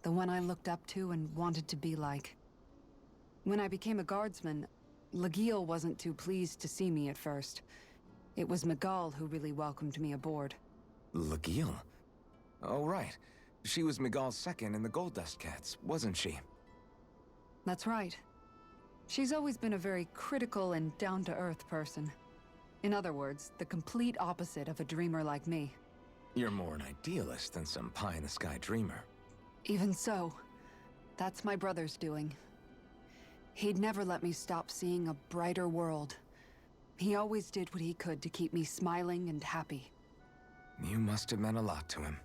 the one I looked up to and wanted to be like. When I became a guardsman, Lagiel wasn't too pleased to see me at first. It was Miguel who really welcomed me aboard. Lagiel? Oh, right. She was Miguel's second in the Gold Dust Cats, wasn't she? That's right. She's always been a very critical and down-to-earth person. In other words, the complete opposite of a dreamer like me. You're more an idealist than some pie-in-the-sky dreamer. Even so, that's my brother's doing. He'd never let me stop seeing a brighter world. He always did what he could to keep me smiling and happy. You must have meant a lot to him.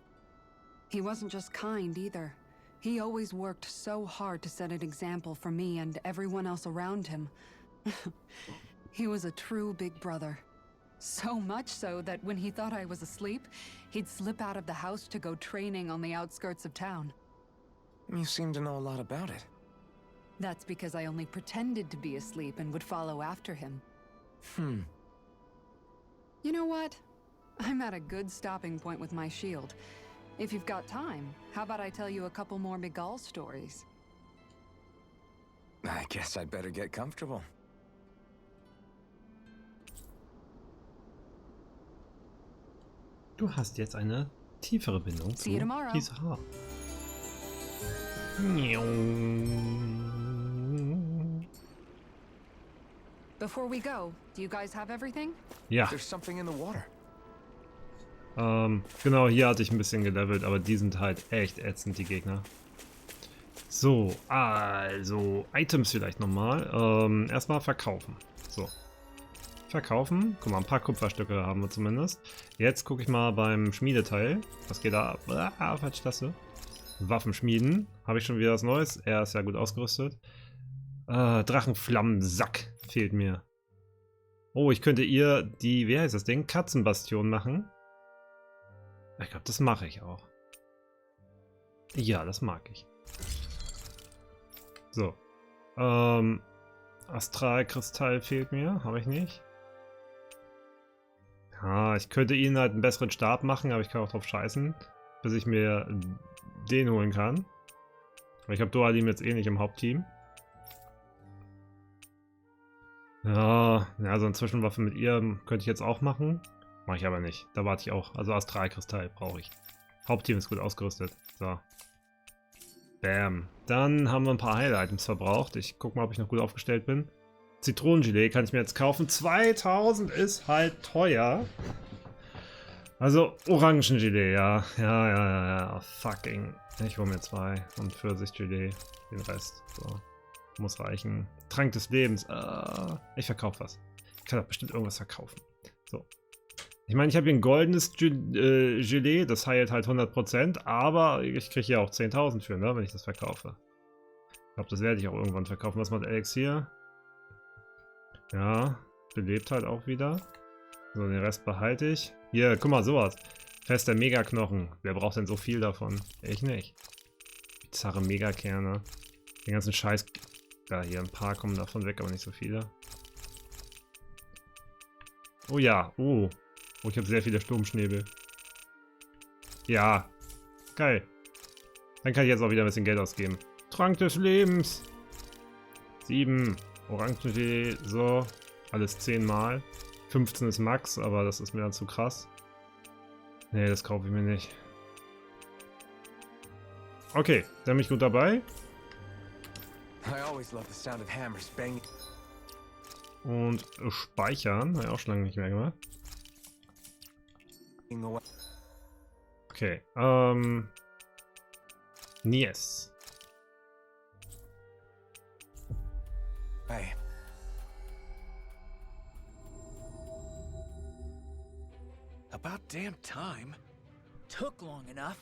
He wasn't just kind either. He always worked so hard to set an example for me and everyone else around him. He was a true big brother. So much so that when he thought I was asleep, he'd slip out of the house to go training on the outskirts of town. You seem to know a lot about it. That's because I only pretended to be asleep and would follow after him. You know what? I'm at a good stopping point with my shield. If you've got time, how about I tell you a couple more Miguel stories? I guess I'd better get comfortable. Du hast jetzt eine tiefere Bindung zu Kisara. Before we go, do you guys have everything? Ja. There's something in the water. Genau, hier hatte ich ein bisschen gelevelt, aber die sind halt echt ätzend, die Gegner. So, also, Items vielleicht nochmal. Erstmal verkaufen. So. Verkaufen. Guck mal, ein paar Kupferstücke haben wir zumindest. Jetzt gucke ich mal beim Schmiedeteil. Was geht da ab? Falsche Taste. Waffen schmieden. Habe ich schon wieder was Neues? Er ist ja gut ausgerüstet. Drachenflammensack fehlt mir. Oh, ich könnte ihr die, wie heißt das Ding? Katzenbastion machen. Ich glaube, das mache ich auch. Ja, das mag ich. So. Astralkristall fehlt mir. Habe ich nicht. Ja, ich könnte ihnen halt einen besseren Stab machen, aber ich kann auch drauf scheißen, bis ich mir den holen kann. Aber ich habe Dohalim jetzt eh nicht im Hauptteam. Ja, so eine Zwischenwaffe mit ihr könnte ich jetzt auch machen. Mache ich aber nicht. Da warte ich auch. Also Astralkristall brauche ich. Hauptteam ist gut ausgerüstet. So. Bam. Dann haben wir ein paar Heil-Items verbraucht. Ich gucke mal, ob ich noch gut aufgestellt bin. Zitronengelee kann ich mir jetzt kaufen. 2000 ist halt teuer. Also Orangengelee, ja. Ja. Fucking. Ich hole mir 2 und Pfirsichgelee. Den Rest. So. Muss reichen. Trank des Lebens. Ich verkaufe was. Ich kann doch bestimmt irgendwas verkaufen. So. Ich meine, ich habe hier ein goldenes Gelee. Das heilt halt 100%. Aber ich kriege hier auch 10.000 für, ne, wenn ich das verkaufe. Ich glaube, das werde ich auch irgendwann verkaufen. Was macht Alex hier? Ja, belebt halt auch wieder. So, den Rest behalte ich. Hier, guck mal, sowas. Fester Megaknochen. Wer braucht denn so viel davon? Ich nicht. Bizarre Megakerne. Den ganzen Scheiß. Ja, hier ein paar kommen davon weg, aber nicht so viele. Oh ja, oh, ich habe sehr viele Sturmschnäbel. Ja, geil. Dann kann ich jetzt auch wieder ein bisschen Geld ausgeben. Trank des Lebens. 7. Orangengelee, so. Alles 10 Mal. 15 ist Max, aber das ist mir dann zu krass. Nee, das kaufe ich mir nicht. Okay, dann bin ich gut dabei. Und speichern, habe ich auch schon lange nicht mehr gemacht. Okay, Niez. Hey. About damn time. Took long enough.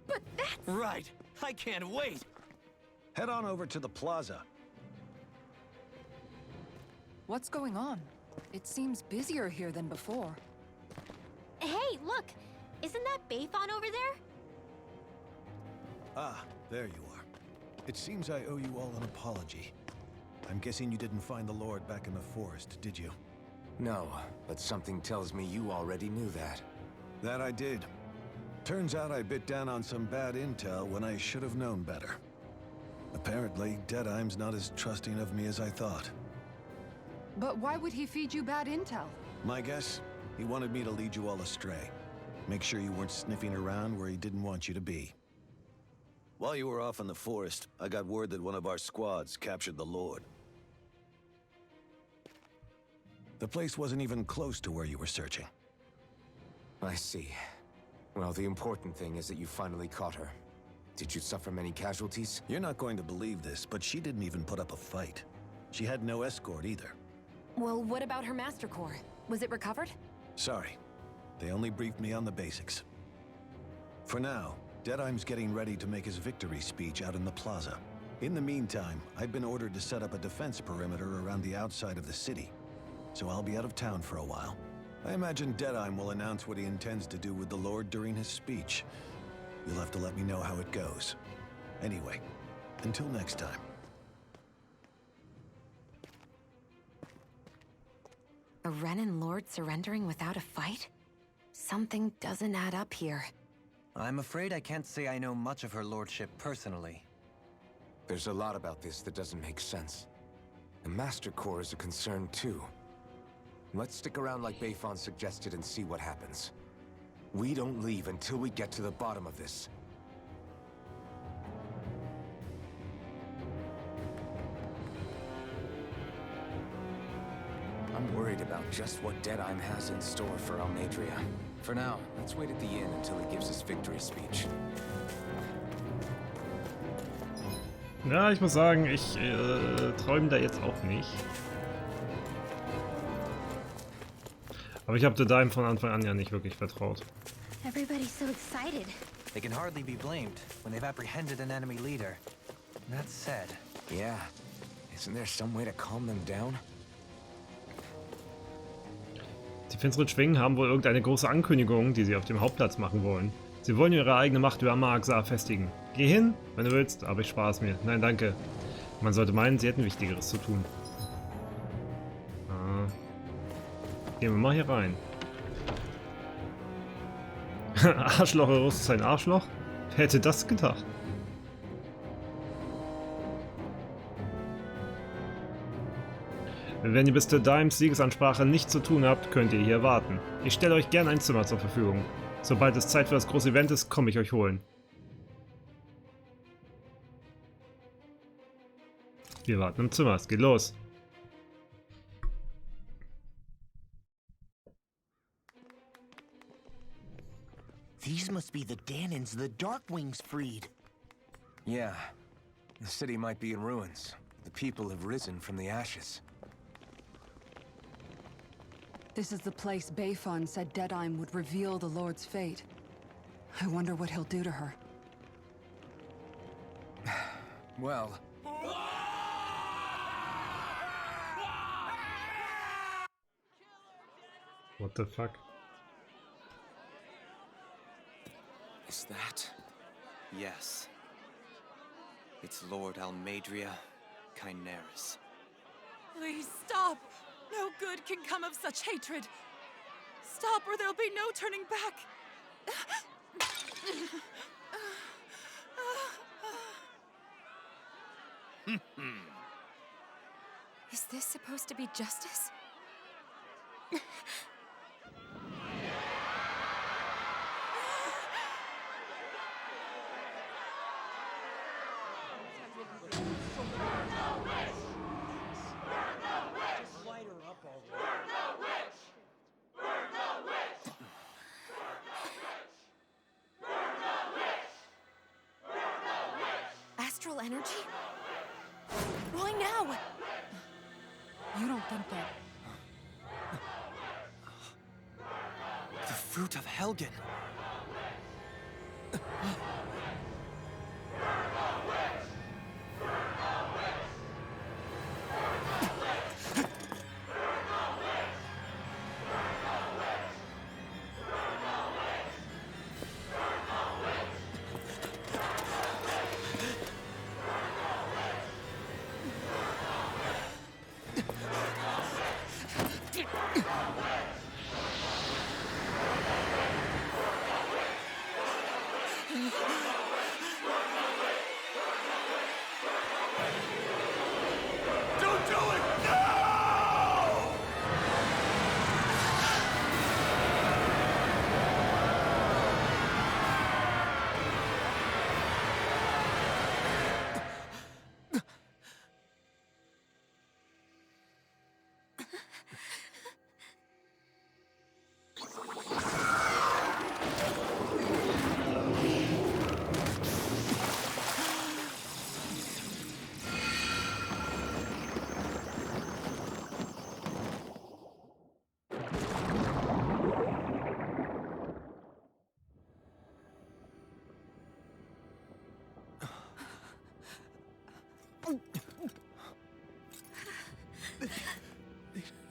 But that's... Right. I can't wait. Head on over to the plaza. What's going on? It seems busier here than before. Hey, look! Isn't that Bayfon over there? Ah, there you are. It seems I owe you all an apology. I'm guessing you didn't find the Lord back in the forest, did you? No, but something tells me you already knew that. That I did. Turns out I bit down on some bad intel when I should have known better. Apparently, Deadheim's not as trusting of me as I thought. But why would he feed you bad intel? My guess? He wanted me to lead you all astray. Make sure you weren't sniffing around where he didn't want you to be. While you were off in the forest, I got word that one of our squads captured the Lord. The place wasn't even close to where you were searching. I see. Well, the important thing is that you finally caught her. Did you suffer many casualties? You're not going to believe this, but she didn't even put up a fight. She had no escort either. Well, what about her master core? Was it recovered? Sorry. They only briefed me on the basics. For now, Deadheim's getting ready to make his victory speech out in the plaza. In the meantime, I've been ordered to set up a defense perimeter around the outside of the city. So I'll be out of town for a while. I imagine Deadheim will announce what he intends to do with the Lord during his speech. You'll have to let me know how it goes. Anyway, until next time. A Renan Lord surrendering without a fight? Something doesn't add up here. I'm afraid I can't say I know much of her lordship personally. There's a lot about this that doesn't make sense. The Master Core is a concern too. Let's stick around like Bayfon suggested and see what happens. We don't leave until we get to the bottom of this. I'm worried about just what Deadheim has in store for Almeidrea. For now, let's wait at the inn until he gives his victory speech. Ja, ich muss sagen, ich träume da jetzt auch nicht. Aber ich habe Deadheim von Anfang an ja nicht wirklich vertraut. Everybody's so excited. They can hardly be blamed when they've apprehended an enemy leader. That said, Yeah. Isn't there some way to calm them down? Die finsteren Schwingen haben wohl irgendeine große Ankündigung, die sie auf dem Hauptplatz machen wollen. Sie wollen ihre eigene Macht über Marksa festigen. Geh hin, wenn du willst, aber ich spare es mir. Nein, danke. Man sollte meinen, sie hätten Wichtigeres zu tun. Gehen wir mal hier rein. Arschloch ist ein Arschloch? Wer hätte das gedacht? Wenn ihr bis zur Daims Siegesansprache nichts zu tun habt, könnt ihr hier warten. Ich stelle euch gern ein Zimmer zur Verfügung. Sobald es Zeit für das große Event ist, komme ich euch holen. Wir warten im Zimmer, es geht los. These must be the Danans the Darkwings freed. Yeah. The city might be in ruins. The people have risen from the ashes. This is the place Bayfun said Deadheim would reveal the Lord's fate. I wonder what he'll do to her. Well... What the fuck? Is that? Yes. It's Lord Almeidrea, Chimera's. Please stop! No good can come of such hatred. Stop or there'll be no turning back. Is this supposed to be justice? Astral energy? Why now? You don't think that... The fruit of Helgen.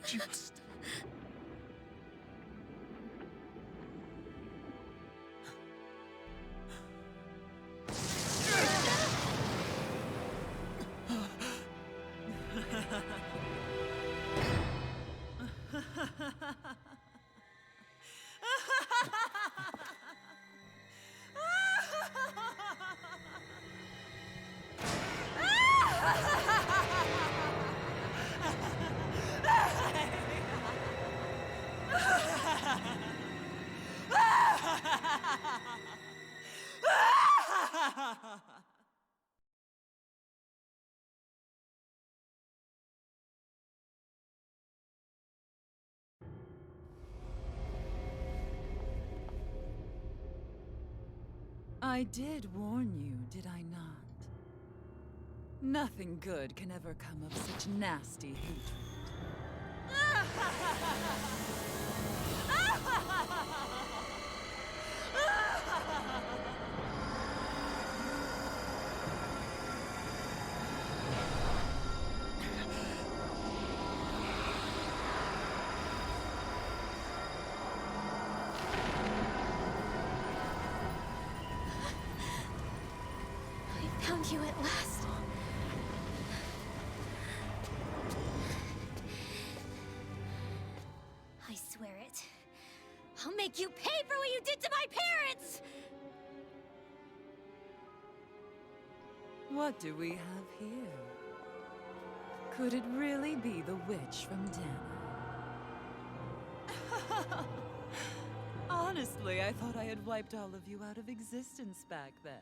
Just... I did warn you, did I not? Nothing good can ever come of such nasty hatred. Found you at last. I swear it. I'll make you pay for what you did to my parents! What do we have here? Could it really be the witch from Dana? Honestly, I thought I had wiped all of you out of existence back then.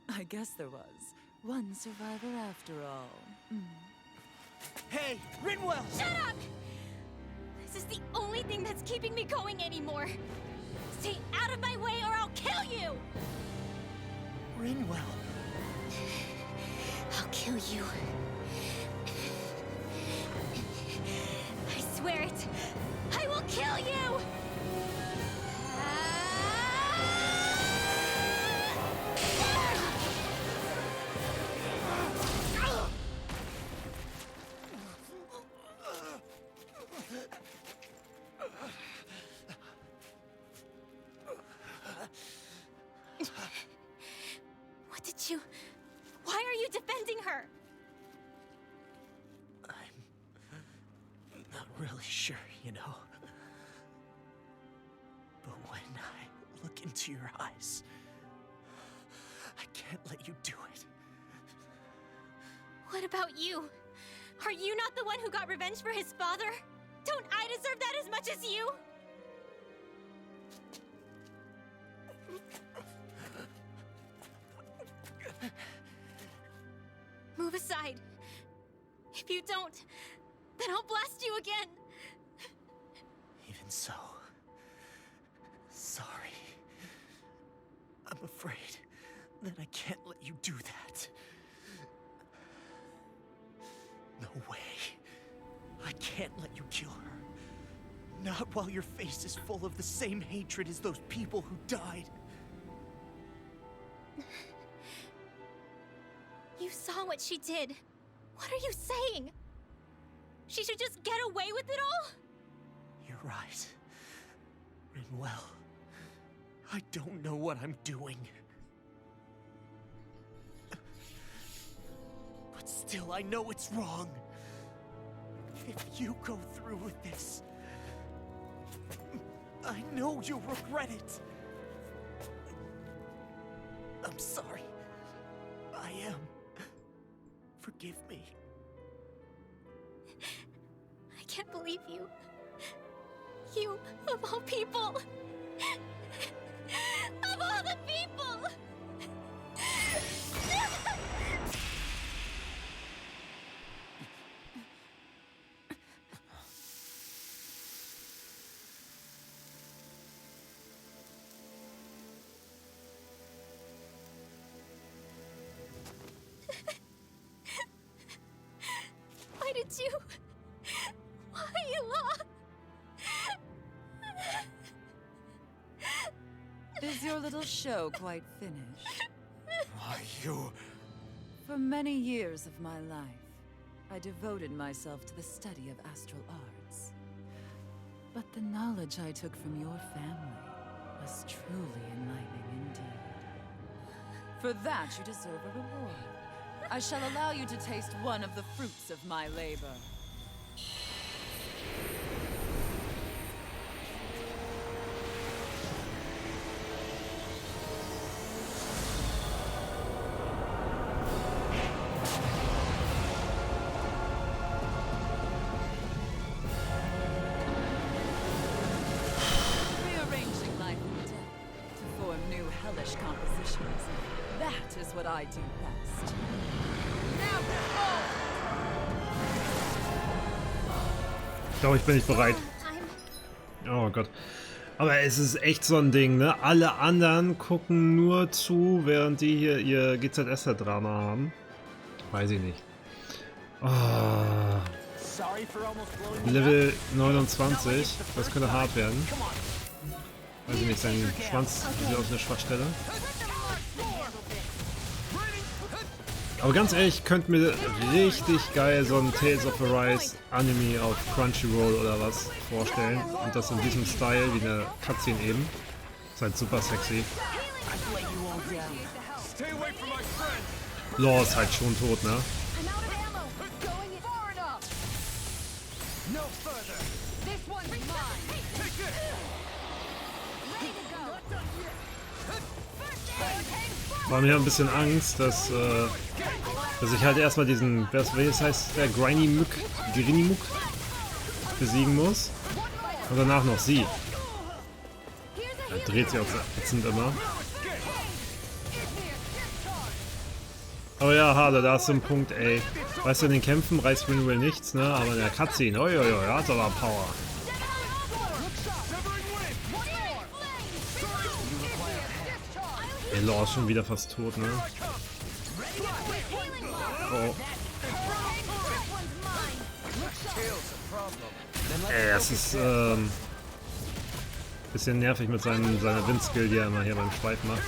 I guess there was One survivor after all. Hey, Grinymuk! Shut up! This is the only thing that's keeping me going anymore. Stay out of my way or I'll kill you! Grinymuk. I'll kill you. I swear it. I will kill you! What did you... Why are you defending her? I'm not really sure, you know. But when I look into your eyes, I can't let you do it. What about you? Are you not the one who got revenge for his father? Don't I deserve that as much as you? Move aside. If you don't, then I'll blast you again. Even so, sorry. I'm afraid that I can't let you do that. No way. I can't let you kill her. Not while your face is full of the same hatred as those people who died. You saw what she did. What are you saying? She should just get away with it all? You're right. Rinwell. I don't know what I'm doing. But still, I know it's wrong. If you go through with this, I know you'll regret it. I'm sorry. I am. Forgive me. I can't believe you. You, of all people. Of all the people! Why did you... Why you lost? Is your little show quite finished? Why, you... For many years of my life, I devoted myself to the study of astral arts. But the knowledge I took from your family was truly enlightening indeed. For that, you deserve a reward. I shall allow you to taste one of the fruits of my labor. Rearranging life and death to form new hellish compositions. That is what I do best. Ich glaube, ich bin nicht bereit. Oh Gott. Aber es ist echt so ein Ding, ne? Alle anderen gucken nur zu, während die hier ihr GZSZ-Drama haben. Weiß ich nicht. Oh. Level 29. Das könnte hart werden. Weiß ich nicht, sein Schwanz sieht aus einer Schwachstelle. Aber ganz ehrlich, ich könnte mir richtig geil so ein Tales of Arise Anime auf Crunchyroll oder was vorstellen. Und das in diesem Style, wie eine Cutscene eben. Ist halt super sexy. Law ist halt schon tot, ne? War mir ein bisschen Angst, dass ich halt erstmal diesen, was heißt der, Grinymuk besiegen muss. Und danach noch sie. Da dreht sie auch so ätzend immer. Oh ja, Hade, da hast du einen Punkt, ey. Weißt du, in den Kämpfen reißt Grinymuk nichts, ne? Aber in der Cutscene, uiuiui, hat aber Power. Ey, Law ist schon wieder fast tot, ne? Oh. Ey, das ist, bisschen nervig mit seiner Windskill, die er immer hier beim Schweif macht.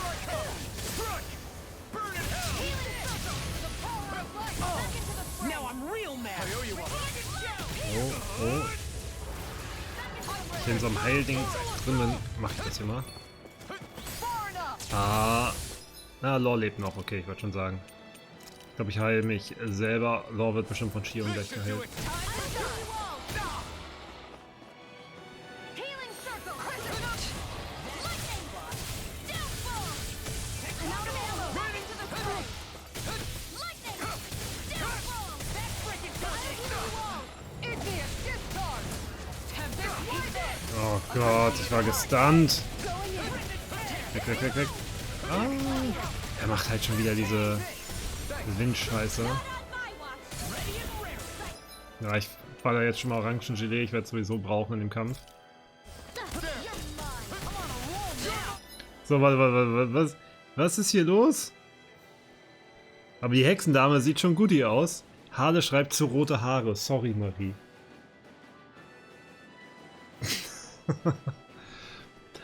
Oh, oh. Hier in so einem Heilding drin mach ich das hier mal. Ah. Na, Law lebt noch, okay, ich wollte schon sagen. Ich glaube, ich heile mich selber. Law wird bestimmt von Shion gleich geheilt. Oh Gott, ich war gestunt. Weg, weg, weg, weg. Ah, er macht halt schon wieder diese Windscheiße. Ja, ich baller jetzt schon mal Orangengelee. Ich werde es sowieso brauchen in dem Kampf. So, was ist hier los? Aber die Hexendame sieht schon gut hier aus. Hade schreibt zu rote Haare. Sorry, Marie.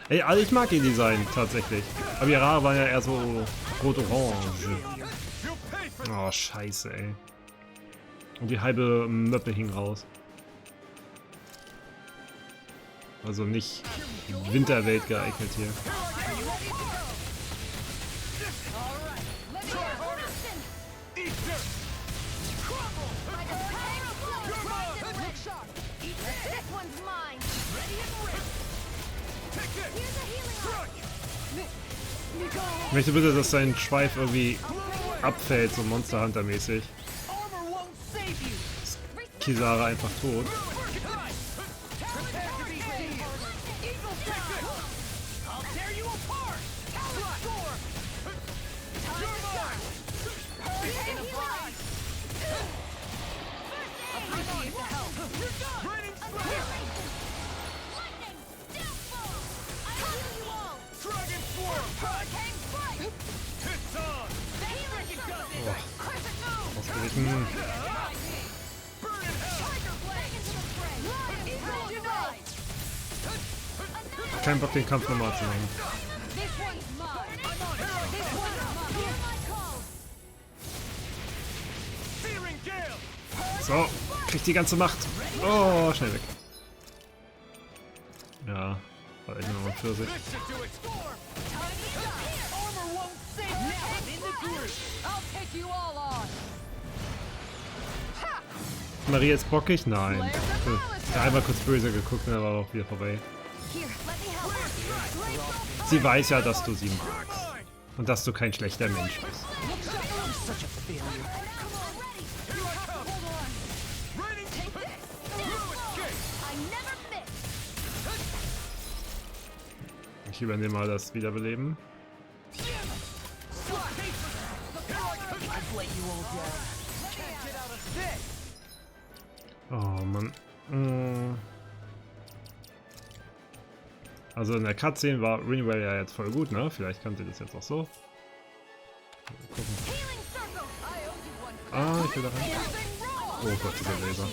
Ey, also ich mag ihr Design tatsächlich. Aber ihre Haare waren ja eher so rot-orange. Oh, scheiße, ey. Und die halbe Möppe hing raus. Also nicht Winterwelt geeignet hier. Ich möchte bitte, dass sein Schweif irgendwie abfällt, so Monster Hunter mäßig. Ist Kisara einfach tot. Ausgewichen. Kein Bock, den Kampf nochmal zu machen. So, kriegt die ganze Macht. Oh, schnell weg. Ja, war echt nur noch ein Pfirsich. Marie jetzt bockig? Nein. Ich habe einmal kurz böse geguckt und dann war auch wieder vorbei. Sie weiß ja, dass du sie magst. Und dass du kein schlechter Mensch bist. Ich übernehme mal das Wiederbeleben. Oh Mann. Also in der Cutscene war Grinymuk ja jetzt voll gut, ne? Vielleicht kann sie das jetzt auch so. Gucken. Ah, ich will da rein. Oh Gott, dieser Laser.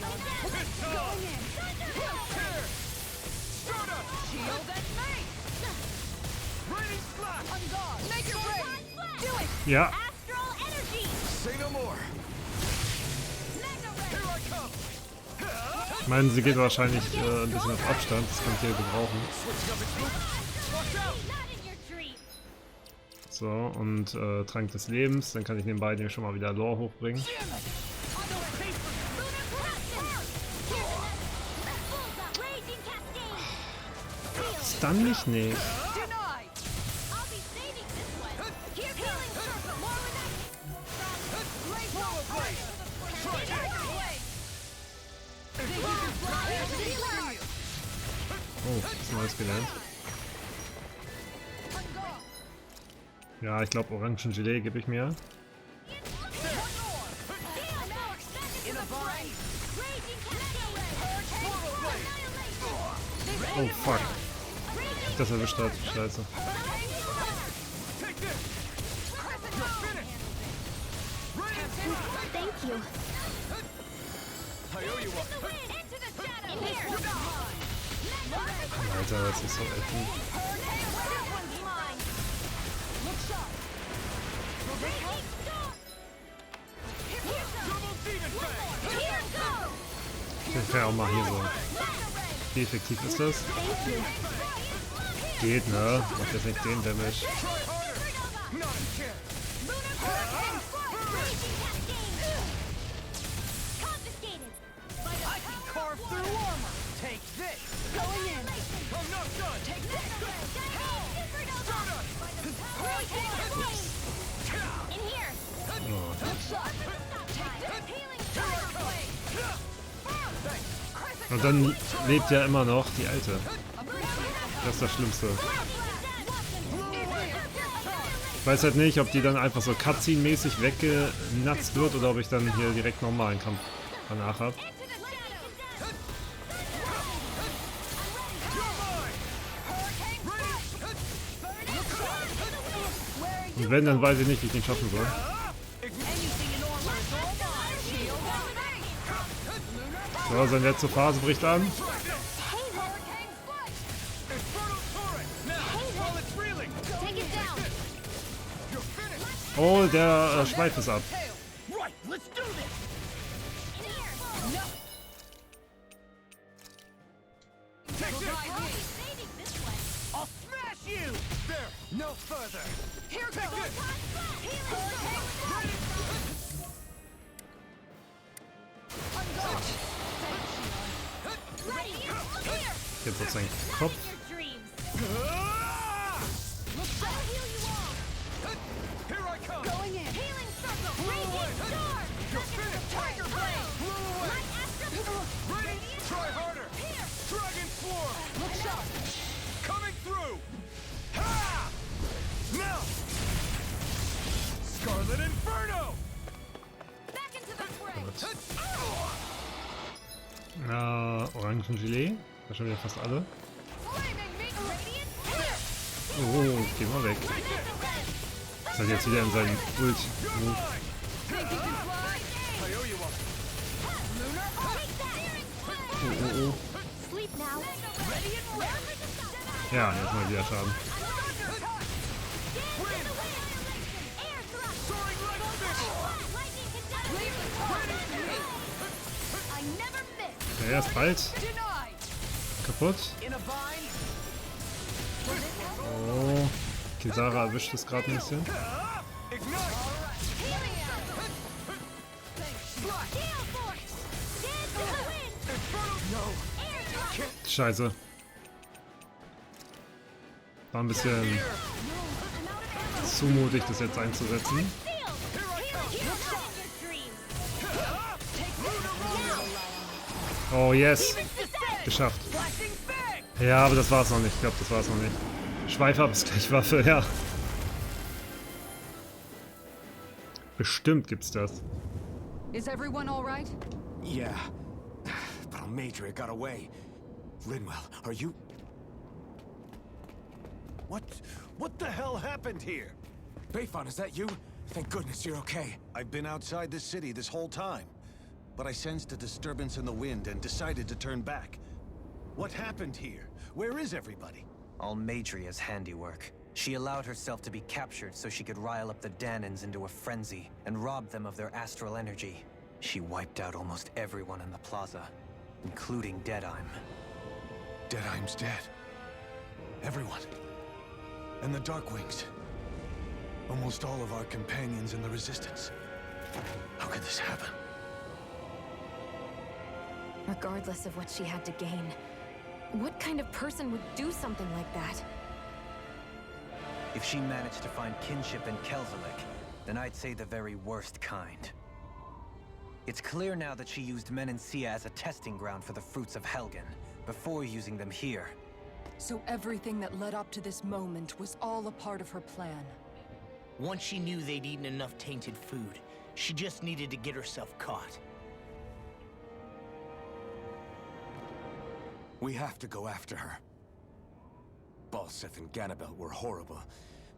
Ja. Ich meine, sie geht wahrscheinlich ein bisschen auf Abstand, das kann ich hier gebrauchen. So, und Trank des Lebens, dann kann ich nebenbei nämlich schon mal wieder Lore hochbringen. Stun mich nicht. Oh, was Neues gelernt. Ja, ich glaube Orangengelee gebe ich mir. Oh fuck. Das erwischt hat. Scheiße. Thank you. Alter, das ist so ätzend. Ich wäre auch mal hier so. Wie effektiv ist das? Geht, ne? Macht jetzt nicht den Damage. Und dann lebt ja immer noch die Alte. Das ist das Schlimmste. Ich weiß halt nicht, ob die dann einfach so Cutscene-mäßig weggenatzt wird oder ob ich dann hier direkt normalen Kampf danach habe. Und wenn, dann weiß ich nicht, wie ich ihn schaffen soll. So, seine letzte Phase bricht an. Oh, der Schweif ist ab. Jetzt wird sein Kopf. Orangengelee. Da schon wieder fast alle. Oh, geh mal weg. Das hat jetzt wieder in seinen Ult. Oh. Ja, jetzt mal wieder Schaden. Er ist bald kaputt. Oh, Kisara erwischt es gerade ein bisschen. Scheiße. War ein bisschen zu mutig, das jetzt einzusetzen. Oh yes. Geschafft. Ja, aber das war's noch nicht. Ich glaube, das war's noch nicht. Schweif ab ist gleich Waffe, ja. Bestimmt gibt's das. Is everyone all right? Yeah. But Almeidrea got away. Linwell, are you... What the hell happened here? Bayfon, is that you? Thank goodness you're okay. I've been outside the city this whole time, but I sensed a disturbance in the wind and decided to turn back. What happened here? Where is everybody? Almeidrea's handiwork. She allowed herself to be captured so she could rile up the Danans into a frenzy and rob them of their astral energy. She wiped out almost everyone in the plaza, including Deadheim. Deadheim's dead. Everyone. And the Darkwings. Almost all of our companions in the Resistance. How could this happen? Regardless of what she had to gain, what kind of person would do something like that? If she managed to find kinship in Kelzelik, then I'd say the very worst kind. It's clear now that she used Menancia as a testing ground for the fruits of Helgen, before using them here. So everything that led up to this moment was all a part of her plan. Once she knew they'd eaten enough tainted food, she just needed to get herself caught. We have to go after her. Balseth and Ganabelt were horrible,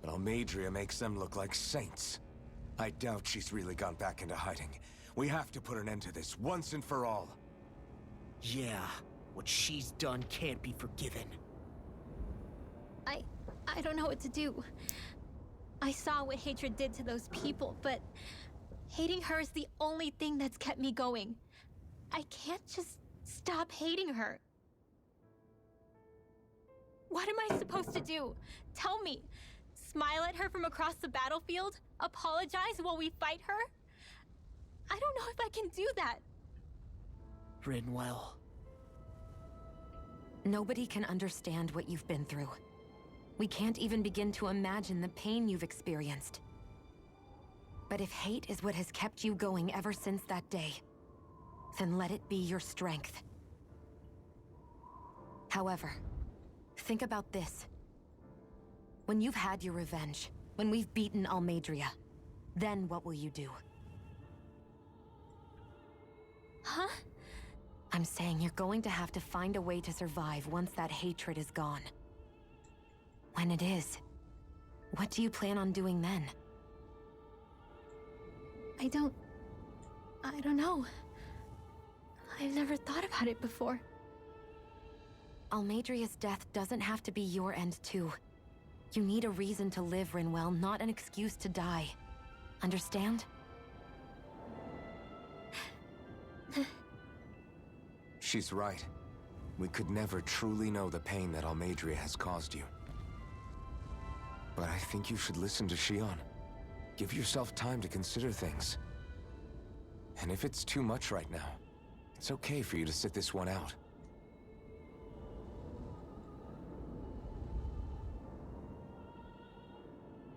but Almeidrea makes them look like saints. I doubt she's really gone back into hiding. We have to put an end to this, once and for all. Yeah, what she's done can't be forgiven. I don't know what to do. I saw what hatred did to those people, but hating her is the only thing that's kept me going. I can't just stop hating her. What am I supposed to do? Tell me. Smile at her from across the battlefield? Apologize while we fight her? I don't know if I can do that. Rinwell. Nobody can understand what you've been through. We can't even begin to imagine the pain you've experienced. But if hate is what has kept you going ever since that day, then let it be your strength. However, think about this. When you've had your revenge, when we've beaten Almeidrea, then what will you do? Huh? I'm saying you're going to have to find a way to survive once that hatred is gone. When it is, what do you plan on doing then? I don't know. I've never thought about it before. Almeidrea's death doesn't have to be your end too. You need a reason to live, Rinwell, not an excuse to die. Understand? She's right. We could never truly know the pain that Almeidrea has caused you. But I think you should listen to Shion. Give yourself time to consider things. And if it's too much right now, it's okay for you to sit this one out.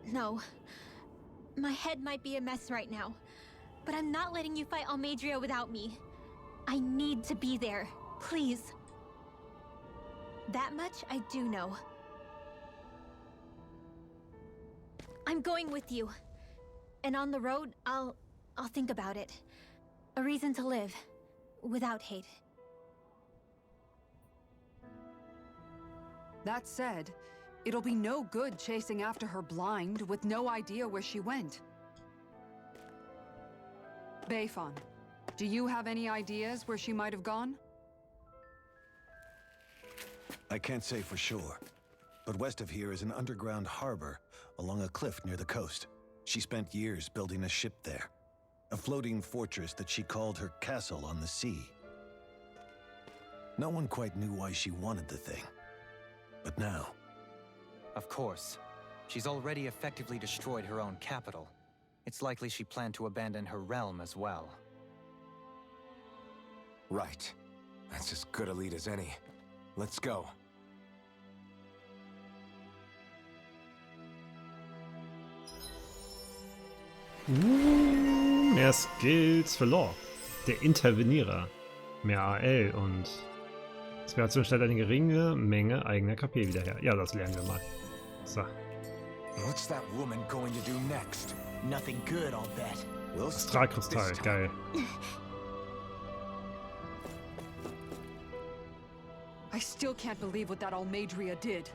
No. My head might be a mess right now, but I'm not letting you fight Almeidrea without me. I need to be there. Please. That much I do know. I'm going with you. And on the road, I'll think about it. A reason to live. Without hate. That said, it'll be no good chasing after her blind with no idea where she went. Beifan, do you have any ideas where she might have gone? I can't say for sure, but west of here is an underground harbor along a cliff near the coast. She spent years building a ship there, a floating fortress that she called her castle on the sea. No one quite knew why she wanted the thing, but now... Of course. She's already effectively destroyed her own capital. It's likely she planned to abandon her realm as well. Right. That's as good a lead as any. Let's go. Mehr Skills für Lore. Der Intervenierer. Mehr AL und Inspiration stellt eine geringe Menge eigener KP wieder her. Ja, das lernen wir mal. So. What's that woman going to do next? Nothing good, I'll bet. Astralkristall, geil. I still can't believe what that Almeidrea did.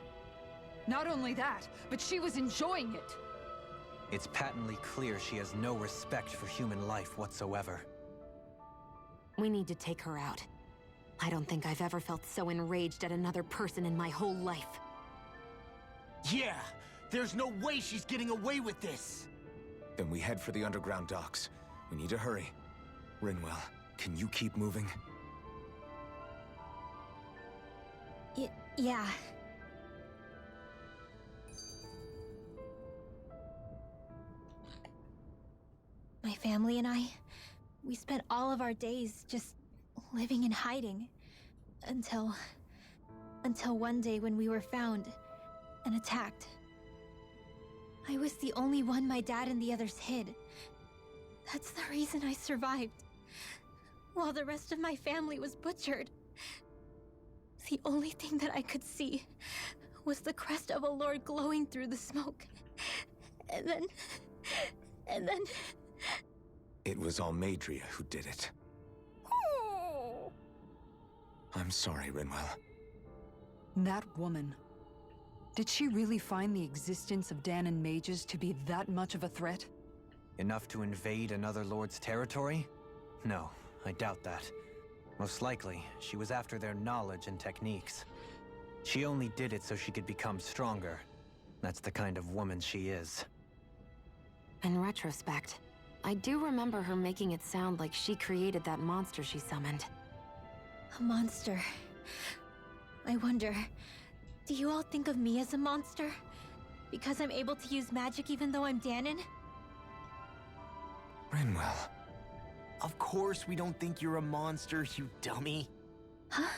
Not only that, but she was enjoying it. It's patently clear she has no respect for human life whatsoever. We need to take her out. I don't think I've ever felt so enraged at another person in my whole life. Yeah! There's no way she's getting away with this! Then we head for the underground docks. We need to hurry. Rinwell, can you keep moving? Yeah. My family and I, we spent all of our days just living in hiding. Until one day when we were found and attacked. I was the only one my dad and the others hid. That's the reason I survived. While the rest of my family was butchered. The only thing that I could see was the crest of a lord glowing through the smoke. And then... It was Almeidrea who did it. I'm sorry, Rinwell. That woman. Did she really find the existence of Danon mages to be that much of a threat? Enough to invade another lord's territory? No, I doubt that. Most likely, she was after their knowledge and techniques. She only did it so she could become stronger. That's the kind of woman she is. In retrospect, I do remember her making it sound like she created that monster she summoned. A monster. I wonder, do you all think of me as a monster? Because I'm able to use magic even though I'm Danon? Rinwell. Of course we don't think you're a monster, you dummy. Huh?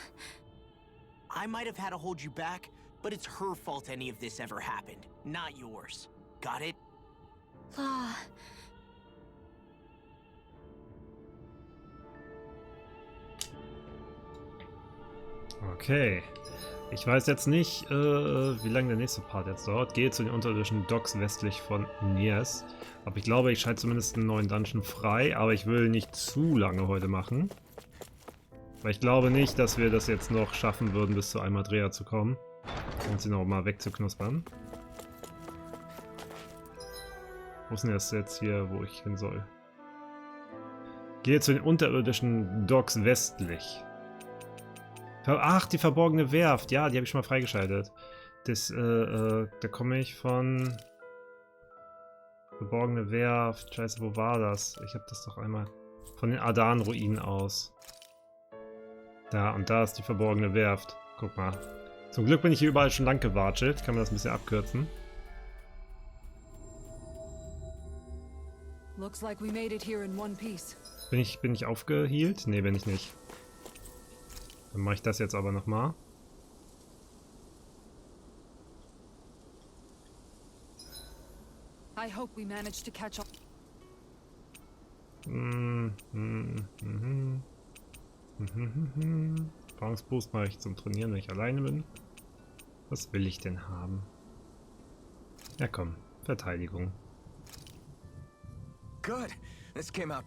I might have had to hold you back, but it's her fault any of this ever happened, not yours. Got it? Law. Okay. Ich weiß jetzt nicht, wie lange der nächste Part jetzt dauert. Gehe zu den unterirdischen Docks westlich von Niez. Aber ich glaube, ich schalte zumindest einen neuen Dungeon frei. Aber ich will nicht zu lange heute machen. Weil ich glaube nicht, dass wir das jetzt noch schaffen würden, bis zu Almeidrea zu kommen. Und sie noch mal wegzuknuspern. Wo ist denn das jetzt hier, wo ich hin soll? Gehe zu den unterirdischen Docks westlich. Ach, die Verborgene Werft. Ja, die habe ich schon mal freigeschaltet. Da komme ich von... Verborgene Werft. Scheiße, wo war das? Ich habe das doch einmal... Von den Adansee-Ruinen aus. Da, und da ist die Verborgene Werft. Guck mal. Zum Glück bin ich hier überall schon lang gewatschelt. Kann man das ein bisschen abkürzen. Looks like we made it here in one piece. Bin ich aufgehealt? Nee, bin ich nicht. Dann mache ich das jetzt aber nochmal. I hope we managed to catch up. Erfahrungsboost mache ich zum Trainieren, wenn ich alleine bin. Was will ich denn haben? Ja komm, Verteidigung. Good. This came out.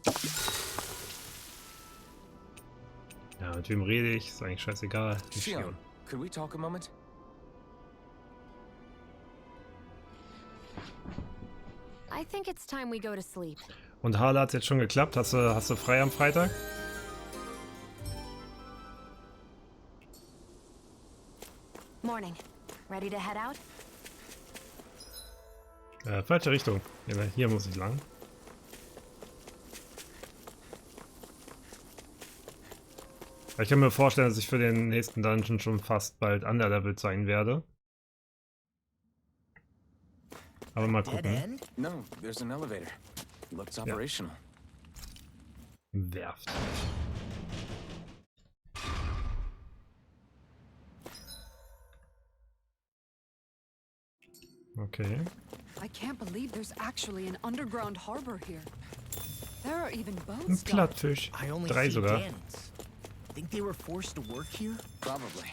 Ja, mit wem rede ich? Ist eigentlich scheißegal. Shion, could we talk a moment? I think it's time we go to sleep. Und Harla, hat es jetzt schon geklappt? Hast du frei am Freitag? Morning. Ready to head out? Falsche Richtung. Ja, hier muss ich lang. Ich kann mir vorstellen, dass ich für den nächsten Dungeon schon fast bald underlevelt sein werde. Aber mal gucken. No, there's an elevator. Looks operational. Werft. Okay. I can't believe there's actually an underground harbor here. There are even boats. Ein Plattfisch. 3 sogar. Think they were forced to work here? Probably.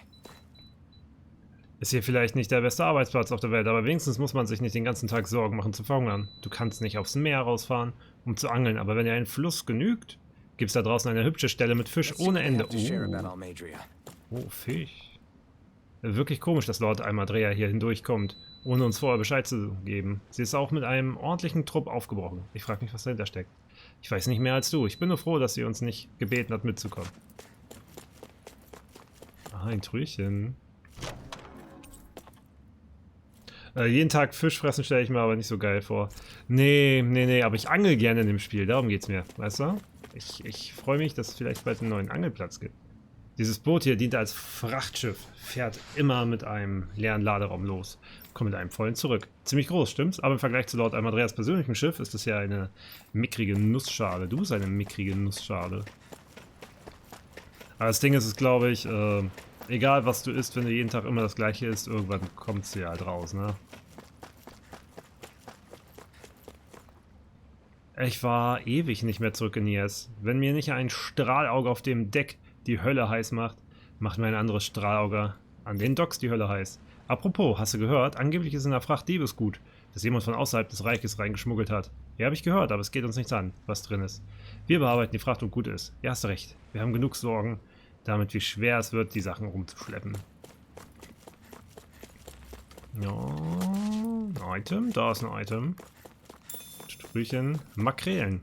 Ist hier vielleicht nicht der beste Arbeitsplatz auf der Welt, aber wenigstens muss man sich nicht den ganzen Tag Sorgen machen zu verhungern. Du kannst nicht aufs Meer rausfahren, um zu angeln, aber wenn dir ein Fluss genügt, gibt es da draußen eine hübsche Stelle mit Fisch ohne Ende. Oh, Fisch. Wirklich komisch, dass Lord Almeidrea hier hindurchkommt, ohne uns vorher Bescheid zu geben. Sie ist auch mit einem ordentlichen Trupp aufgebrochen. Ich frage mich, was dahinter steckt. Ich weiß nicht mehr als du. Ich bin nur froh, dass sie uns nicht gebeten hat, mitzukommen. Ah, ein Trüchen. Jeden Tag Fisch fressen stelle ich mir aber nicht so geil vor. Nee, aber ich angel gerne in dem Spiel. Darum geht's mir, weißt du? Ich freue mich, dass es vielleicht bald einen neuen Angelplatz gibt. Dieses Boot hier dient als Frachtschiff, fährt immer mit einem leeren Laderaum los, kommt mit einem vollen zurück. Ziemlich groß, stimmt's? Aber im Vergleich zu Lord Almeidreas persönlichem Schiff ist es ja eine mickrige Nussschale. Du bist eine mickrige Nussschale. Aber das Ding ist, glaube ich, egal was du isst, wenn du jeden Tag immer das gleiche isst, irgendwann kommst du ja halt raus, ne? Ich war ewig nicht mehr zurück in Niez. Wenn mir nicht ein Strahlauge auf dem Deck die Hölle heiß macht, macht mir ein anderes Strahlauge an den Docks die Hölle heiß. Apropos, hast du gehört? Angeblich ist in der Fracht Diebesgut, das jemand von außerhalb des Reiches reingeschmuggelt hat. Ja, habe ich gehört, aber es geht uns nichts an, was drin ist. Wir bearbeiten die Fracht und gut ist. Ja, hast recht. Wir haben genug Sorgen damit, wie schwer es wird, die Sachen rumzuschleppen. Ja, ein Item. Da ist ein Item. Sprüchen. Makrelen.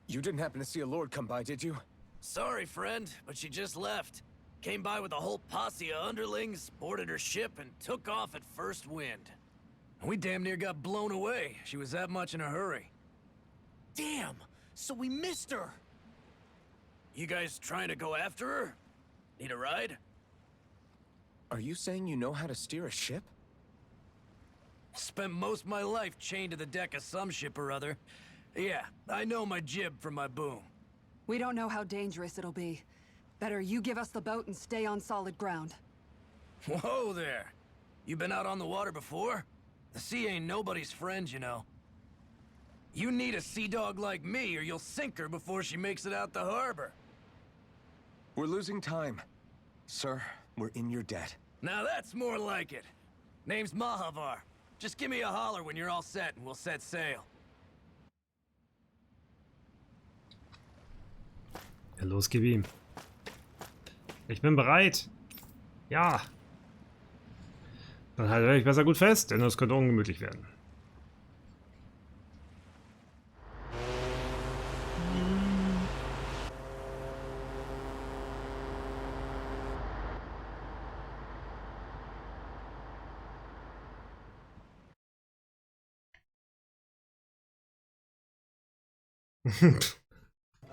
You didn't happen to see a lord come by, did you? Sorry, friend, but she just left. Came by with a whole posse of underlings, boarded her ship, and took off at first wind. We damn near got blown away. She was that much in a hurry. Damn! So we missed her! You guys trying to go after her? Need a ride? Are you saying you know how to steer a ship? Spent most of my life chained to the deck of some ship or other. Yeah, I know my jib from my boom. We don't know how dangerous it'll be. Better you give us the boat and stay on solid ground. Whoa there! You been out on the water before? The sea ain't nobody's friend, you know. You need a sea dog like me, or you'll sink her before she makes it out the harbor. We're losing time. Sir, we're in your debt. Now that's more like it. Name's Mahavar. Just give me a holler when you're all set, and we'll set sail. Ja, los, gib ihm. Ich bin bereit. Ja. Dann haltet euch besser gut fest, denn es könnte ungemütlich werden.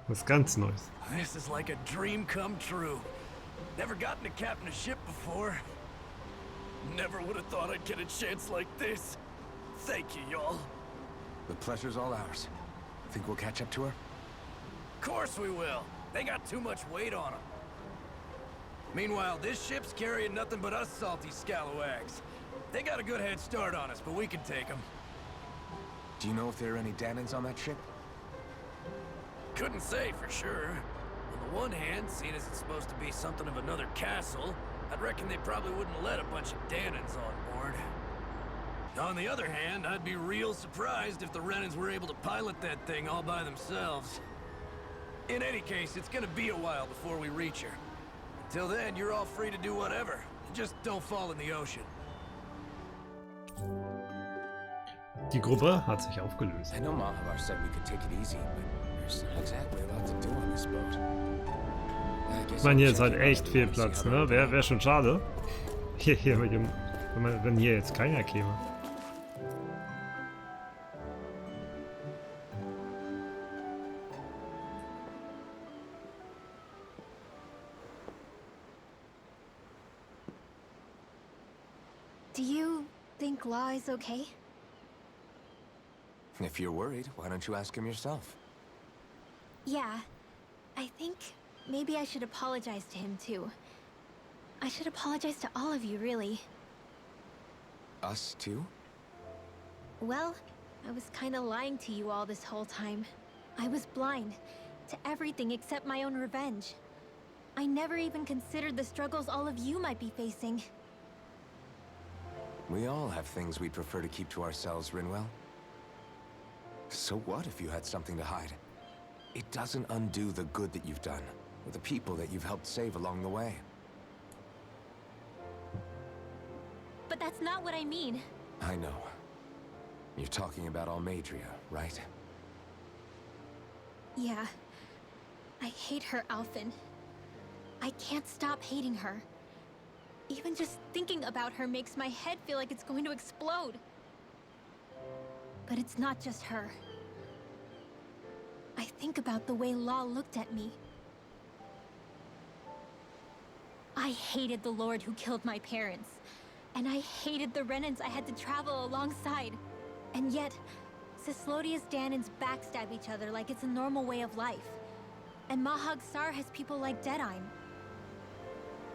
Was ganz Neues. This is like a dream come true. Never gotten to captain a ship before. Never would have thought I'd get a chance like this. Thank you, y'all. The pleasure's all ours. Think we'll catch up to her? Of course we will. They got too much weight on them. Meanwhile, this ship's carrying nothing but us salty scalawags. They got a good head start on us, but we can take them. Do you know if there are any Danans on that ship? Couldn't say for sure. On the one hand, seeing as it's supposed to be something of another castle, I'd reckon they probably wouldn't let a bunch of Danans on board. On the other hand, I'd be real surprised if the Renans were able to pilot that thing all by themselves. In any case, it's gonna be a while before we reach her. Until then, you're all free to do whatever. Just don't fall in the ocean. Die Gruppe hat sich aufgelöst. I know Mahavar said we could take it easy, but there's not exactly a lot to do on this boat. Ich meine, hier ist halt echt viel Platz, ne? Wäre schon schade. Hier mit dem, wenn hier jetzt keiner käme. Do you think Law is okay? If you're worried, why don't you ask him yourself? Yeah. I think maybe I should apologize to him too. I should apologize to all of you, really. Us too? Well, I was kinda lying to you all this whole time. I was blind to everything except my own revenge. I never even considered the struggles all of you might be facing. We all have things we'd prefer to keep to ourselves, Rinwell. So what if you had something to hide? It doesn't undo the good that you've done, or the people that you've helped save along the way. But that's not what I mean. I know. You're talking about Almeidrea, right? Yeah. I hate her, Alphen. I can't stop hating her. Even just thinking about her makes my head feel like it's going to explode. But it's not just her. I think about the way Law looked at me. I hated the Lord who killed my parents. And I hated the Renans I had to travel alongside. And yet, Cislodia's Danans backstab each other like it's a normal way of life. And Mahag Sar has people like Deadime.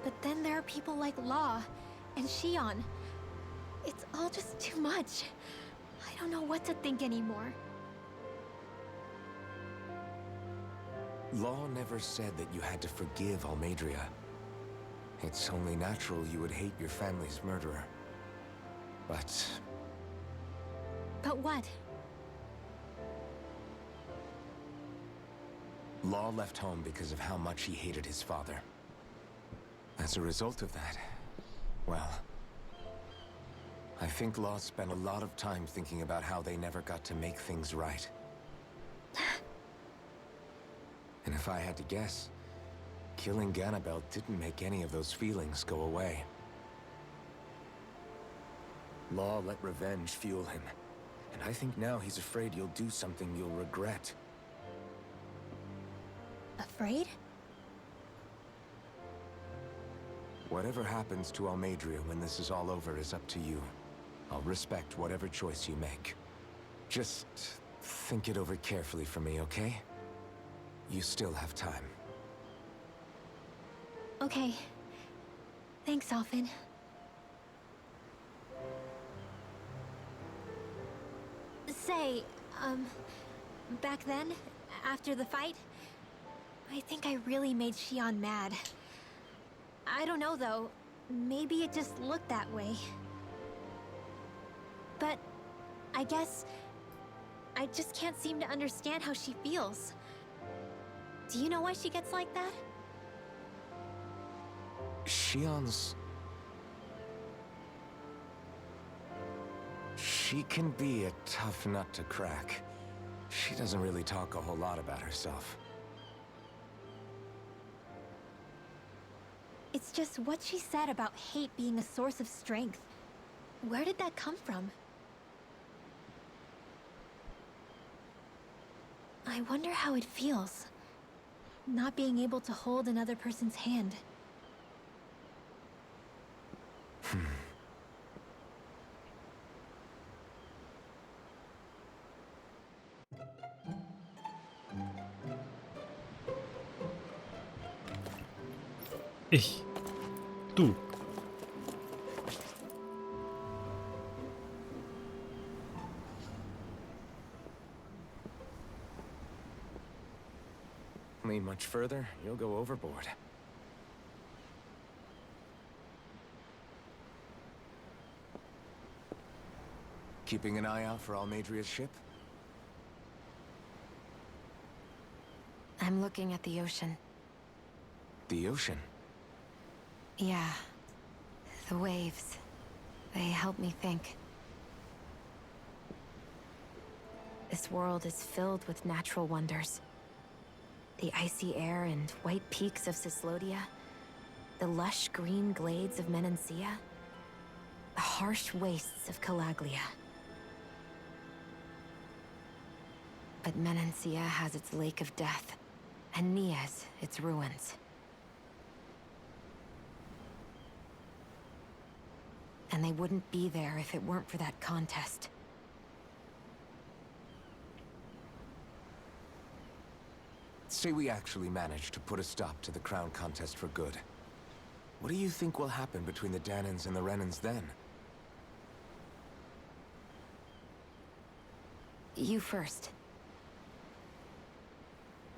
But then there are people like Law and Shion. It's all just too much. I don't know what to think anymore. Law never said that you had to forgive Almeidrea. It's only natural you would hate your family's murderer. But But what? Law left home because of how much he hated his father. As a result of that, well, I think Law spent a lot of time thinking about how they never got to make things right. And if I had to guess, killing Ganabel didn't make any of those feelings go away. Law let revenge fuel him, and I think now he's afraid you'll do something you'll regret. Afraid? Whatever happens to Almeidrea when this is all over is up to you. I'll respect whatever choice you make. Just think it over carefully for me, okay? You still have time. Okay. Thanks, Alphen. Say, back then, after the fight, I think I really made Xion mad. I don't know, though. Maybe it just looked that way. But I guess I just can't seem to understand how she feels. Do you know why she gets like that? Xion's... She can be a tough nut to crack. She doesn't really talk a whole lot about herself. It's just what she said about hate being a source of strength. Where did that come from? I wonder how it feels, not being able to hold another person's hand. Du. Lean much further, you'll go overboard. Keeping an eye out for Almeidrea's ship? I'm looking at the ocean. The ocean? Yeah. The waves. They help me think. This world is filled with natural wonders. The icy air and white peaks of Cislodia, the lush green glades of Menancia, the harsh wastes of Calaglia. But Menancia has its Lake of Death, and Niez its ruins. And they wouldn't be there if it weren't for that contest. Say we actually manage to put a stop to the crown contest for good. What do you think will happen between the Danans and the Renans then? You first.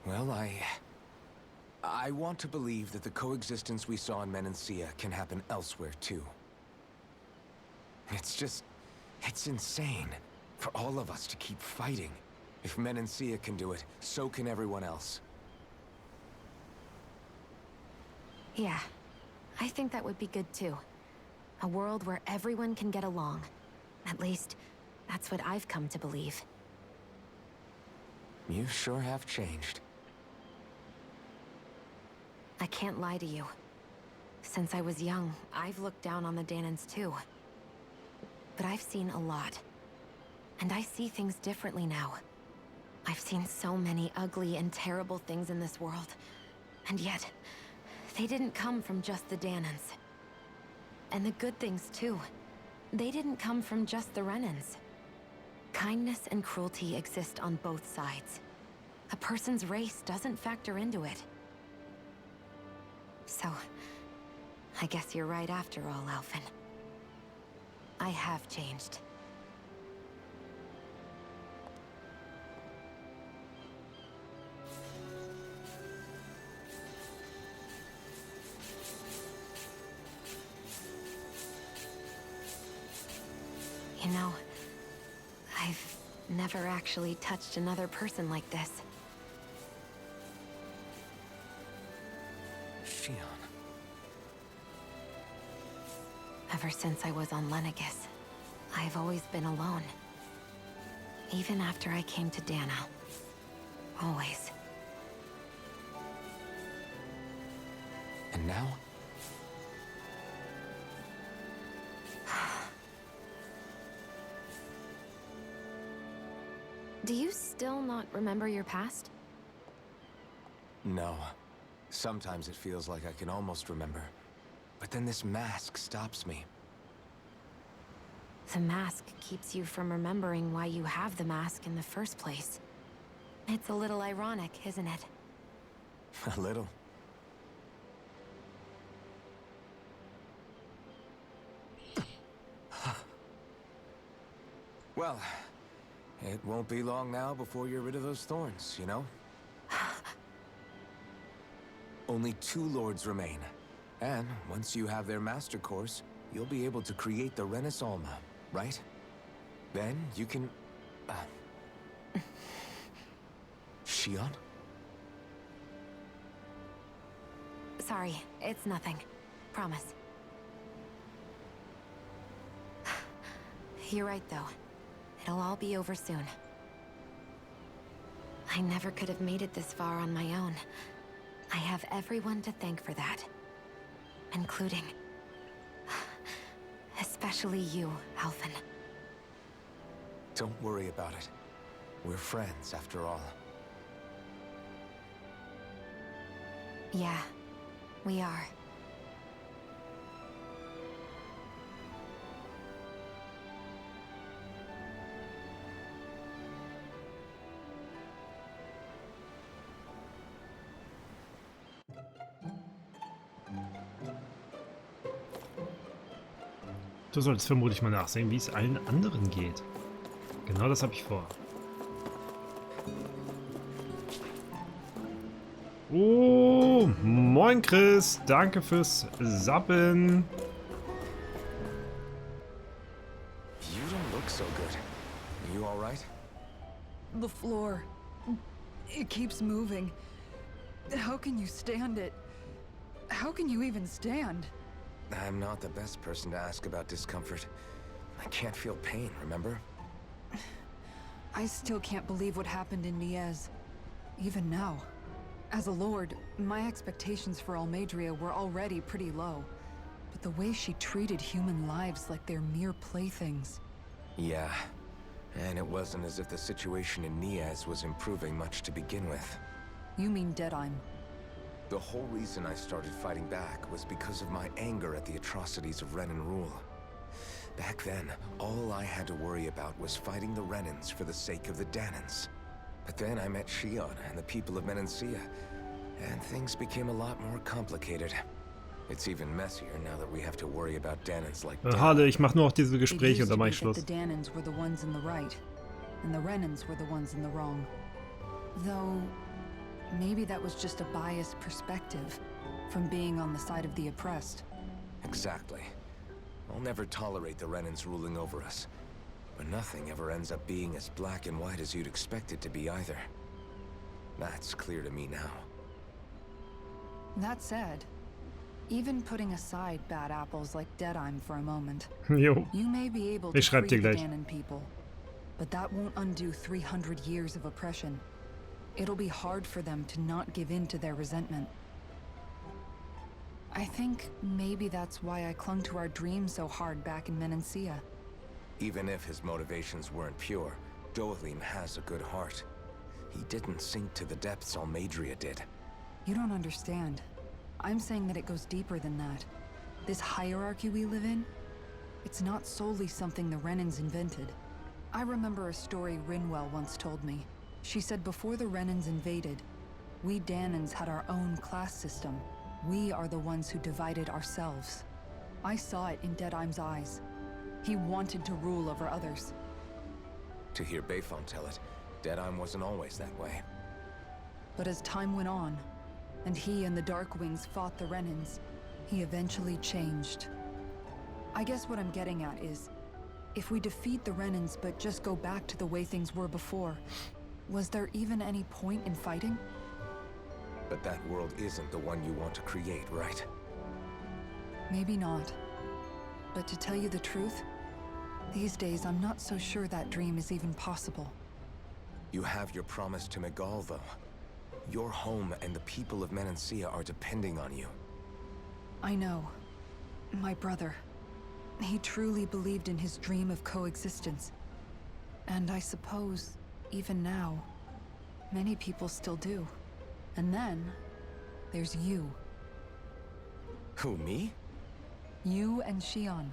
Well, I want to believe that the coexistence we saw in Menancia can happen elsewhere, too. It's insane for all of us to keep fighting. If Menancia can do it, so can everyone else. Yeah, I think that would be good too. A world where everyone can get along. At least, that's what I've come to believe. You sure have changed. I can't lie to you. Since I was young, I've looked down on the Danans too. But I've seen a lot. And I see things differently now. I've seen so many ugly and terrible things in this world. And yet, they didn't come from just the Danans. And the good things too. They didn't come from just the Renans. Kindness and cruelty exist on both sides. A person's race doesn't factor into it. So, I guess you're right after all, Alphen. I have changed. You know, I've never actually touched another person like this. Shion. Ever since I was on Lenegis, I've always been alone. Even after I came to Dana. Always. And now? Do you still not remember your past? No. Sometimes it feels like I can almost remember. But then this mask stops me. The mask keeps you from remembering why you have the mask in the first place. It's a little ironic, isn't it? A little. Well, it won't be long now before you're rid of those thorns, you know? Only 2 lords remain. And once you have their master course, you'll be able to create the Renis Alma, right? Then you can... Shion? Sorry, it's nothing. Promise. You're right, though. It'll all be over soon. I never could have made it this far on my own. I have everyone to thank for that. Including... especially you, Alphen. Don't worry about it. We're friends, after all. Yeah, we are. Du solltest vermutlich mal nachsehen, wie es allen anderen geht. Genau das habe ich vor. Oh, moin Chris. Danke fürs Sappen. You don't look so good. Are you all right? The floor. It keeps moving. How can you stand it? How can you even stand? I'm not the best person to ask about discomfort. I can't feel pain, remember? I still can't believe what happened in Niez. Even now. As a lord, my expectations for Almeidrea were already pretty low. But the way she treated human lives like they're mere playthings. Yeah. And it wasn't as if the situation in Niez was improving much to begin with. You mean Deadheim? The whole reason I started fighting back was because of my anger at the atrocities of Renin rule. Back then, all I had to worry about was fighting the Renins for the sake of the Danans. But then I met Shion and the people of Menancia, and things became a lot more complicated. It's even messier now that we have to worry about Danans like Halle, ich mache nur auch diese Gespräche und dann mache ich Schluss. The Danans were the ones in the right, and the Renins were the ones in the wrong. Though, maybe that was just a biased perspective from being on the side of the oppressed. Exactly. I'll never tolerate the Renins ruling over us. But nothing ever ends up being as black and white as you'd expect it to be either. That's clear to me now. That said, even putting aside bad apples like Deadheim for a moment, Jo. you may be able to free the Danan people, but that won't undo 300 years of oppression. It'll be hard for them to not give in to their resentment. I think maybe that's why I clung to our dream so hard back in Menancia. Even if his motivations weren't pure, Dohalim has a good heart. He didn't sink to the depths Almeidrea did. You don't understand. I'm saying that it goes deeper than that. This hierarchy we live in, it's not solely something the Renins invented. I remember a story Rinwell once told me. She said before the Renins invaded, we Danans had our own class system. We are the ones who divided ourselves. I saw it in Deadheim's eyes. He wanted to rule over others. To hear Bayfon tell it, Deadheim wasn't always that way. But as time went on, and he and the Darkwings fought the Renins, he eventually changed. I guess what I'm getting at is, if we defeat the Renins but just go back to the way things were before, was there even any point in fighting? But that world isn't the one you want to create, right? Maybe not. But to tell you the truth, these days I'm not so sure that dream is even possible. You have your promise to Megal, though. Your home and the people of Menancia are depending on you. I know. My brother. He truly believed in his dream of coexistence. And I suppose, even now, many people still do. And then, there's you. Who, me? You and Xion.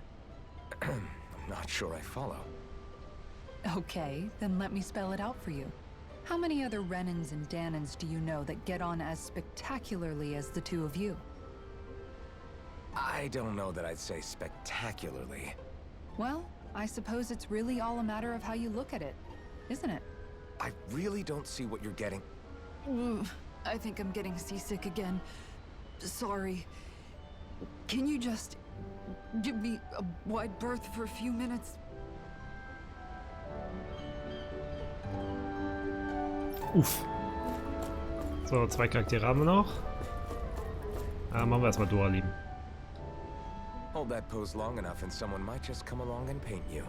I'm not sure I follow. Okay, then let me spell it out for you. How many other Renans and Danans do you know that get on as spectacularly as the two of you? I don't know that I'd say spectacularly. Well, I suppose it's really all a matter of how you look at it, isn't it? I really don't see what you're getting. I think I'm getting seasick again. Sorry. Can you just give me a wide berth for a few minutes? Uff. So, 2 Charaktere haben wir noch. Machen wir erstmal Dora lieben. Hold that pose long enough and someone might just come along and paint you.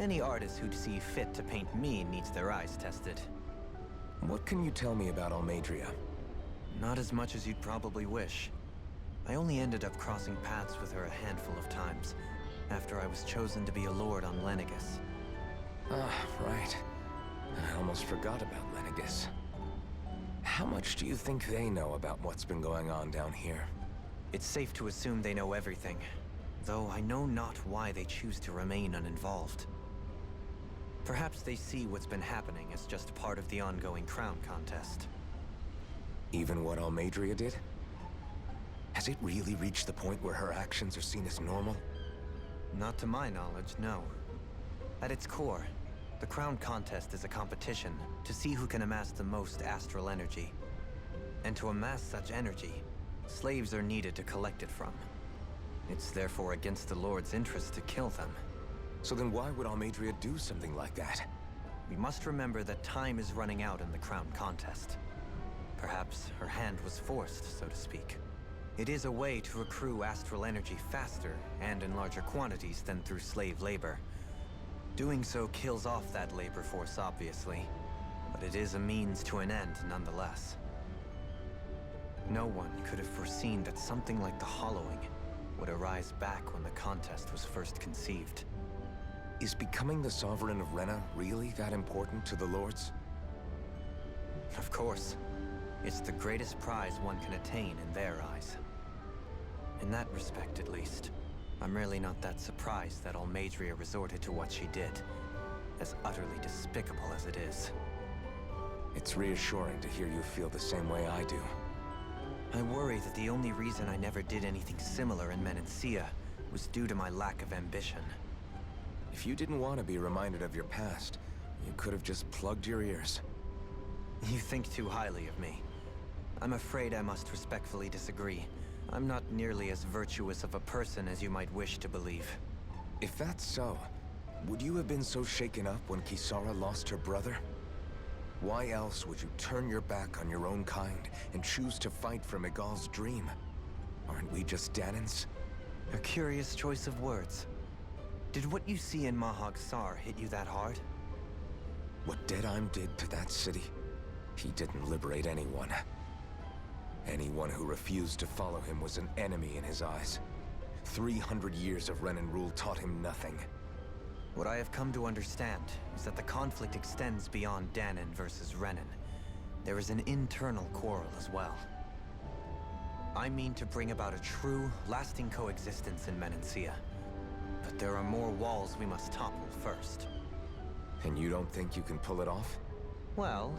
Any artist who'd see fit to paint me needs their eyes tested. What can you tell me about Almeidrea? Not as much as you'd probably wish. I only ended up crossing paths with her a handful of times, after I was chosen to be a lord on Lenegus. Ah, right. I almost forgot about Lenegus. How much do you think they know about what's been going on down here? It's safe to assume they know everything, though I know not why they choose to remain uninvolved. Perhaps they see what's been happening as just part of the ongoing crown contest. Even what Almeidrea did? Has it really reached the point where her actions are seen as normal? Not to my knowledge, no. At its core, the crown contest is a competition to see who can amass the most astral energy. And to amass such energy, slaves are needed to collect it from. It's therefore against the Lord's interest to kill them. So then why would Almeidrea do something like that? We must remember that time is running out in the crown contest. Perhaps her hand was forced, so to speak. It is a way to accrue astral energy faster and in larger quantities than through slave labor. Doing so kills off that labor force, obviously, but it is a means to an end nonetheless. No one could have foreseen that something like the Hollowing would arise back when the contest was first conceived. Is becoming the Sovereign of Rena really that important to the Lords? Of course. It's the greatest prize one can attain in their eyes. In that respect, at least, I'm really not that surprised that Almeidrea resorted to what she did, as utterly despicable as it is. It's reassuring to hear you feel the same way I do. I worry that the only reason I never did anything similar in Menancia was due to my lack of ambition. If you didn't want to be reminded of your past, you could have just plugged your ears. You think too highly of me. I'm afraid I must respectfully disagree. I'm not nearly as virtuous of a person as you might wish to believe. If that's so, would you have been so shaken up when Kisara lost her brother? Why else would you turn your back on your own kind and choose to fight for Megal's dream? Aren't we just Danans? A curious choice of words. Did what you see in Mahag Sar hit you that hard? What Deadheim did to that city, he didn't liberate anyone. Anyone who refused to follow him was an enemy in his eyes. 300 years of Renan rule taught him nothing. What I have come to understand is that the conflict extends beyond Danan versus Renan. There is an internal quarrel as well. I mean to bring about a true, lasting coexistence in Menancia. But there are more walls we must topple first. And you don't think you can pull it off? Well,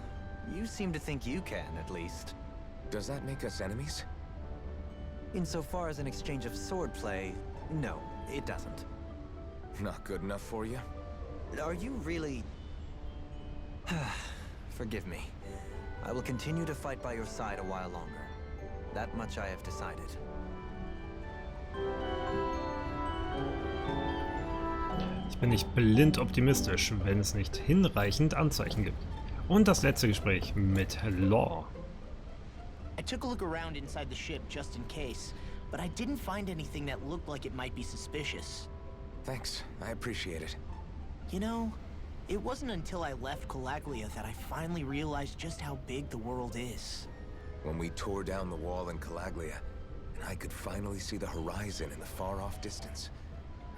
you seem to think you can, at least. Does that make us enemies? Insofar as an exchange of swordplay, no, it doesn't. Not good enough for you? Are you really... Forgive me. I will continue to fight by your side a while longer. That much I have decided. Ich bin nicht blind optimistisch, wenn es nicht hinreichend Anzeichen gibt. Und das letzte Gespräch mit Law. I took a look around inside the ship just in case, but I didn't find anything that looked like it might be suspicious. Thanks, I appreciate it. You know, it wasn't until I left Calaglia that I finally realized just how big the world is. When we tore down the wall in Calaglia, and I could finally see the horizon in the far-off distance,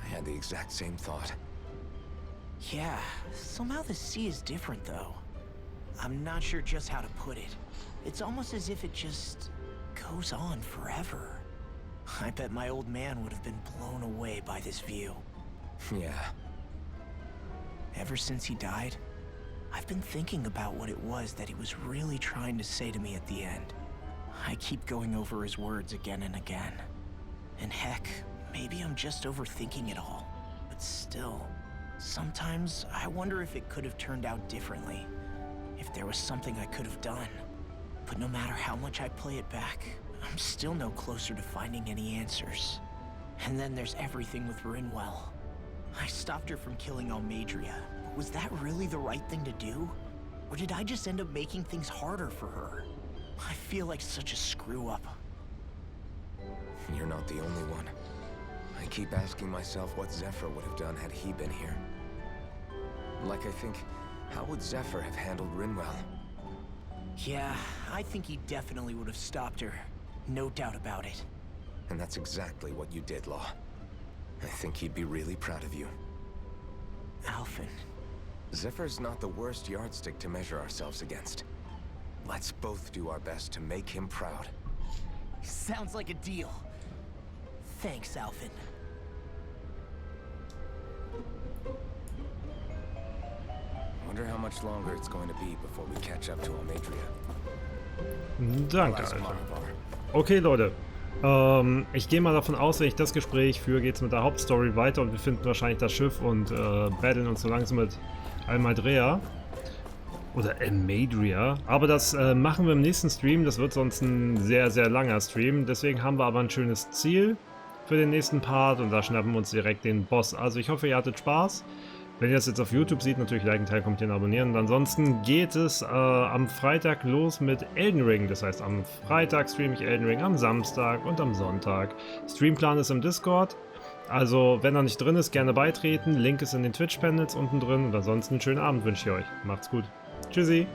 I had the exact same thought. Yeah, somehow the sea is different though. I'm not sure just how to put it. It's almost as if it just goes on forever. I bet my old man would have been blown away by this view. Yeah. Ever since he died, I've been thinking about what it was that he was really trying to say to me at the end. I keep going over his words again and again. And heck, maybe I'm just overthinking it all. But still, sometimes I wonder if it could have turned out differently. If there was something I could have done. But no matter how much I play it back, I'm still no closer to finding any answers. And then there's everything with Grinymuk. I stopped her from killing Almeidrea. Was that really the right thing to do? Or did I just end up making things harder for her? I feel like such a screw-up. You're not the only one. I keep asking myself what Zephyr would have done had he been here. Like I think, how would Zephyr have handled Grinymuk? Yeah, I think he definitely would have stopped her. No doubt about it. And that's exactly what you did, Law. I think he'd be really proud of you. Alphen. Zephyr's not the worst yardstick to measure ourselves against. Let's both do our best to make him proud. Sounds like a deal. Thanks, Alphen. Wonder how much longer it's going to be before we catch up to Almeidrea. Danke, Alter. Okay, Leute. Ich gehe mal davon aus, wenn ich das Gespräch führe, geht es mit der Hauptstory weiter und wir finden wahrscheinlich das Schiff und battlen uns so langsam mit Almeidrea. Oder Almeidrea. Aber das machen wir im nächsten Stream. Das wird sonst ein sehr, sehr langer Stream. Deswegen haben wir aber ein schönes Ziel für den nächsten Part und da schnappen wir uns direkt den Boss. Also ich hoffe, ihr hattet Spaß. Wenn ihr das jetzt auf YouTube seht, natürlich liken, teilen, kommentieren, abonnieren. Und ansonsten geht es am Freitag los mit Elden Ring. Das heißt, am Freitag streame ich Elden Ring, am Samstag und am Sonntag. Streamplan ist im Discord. Also, wenn er nicht drin ist, gerne beitreten. Link ist in den Twitch-Panels unten drin. Und ansonsten einen schönen Abend wünsche ich euch. Macht's gut. Tschüssi.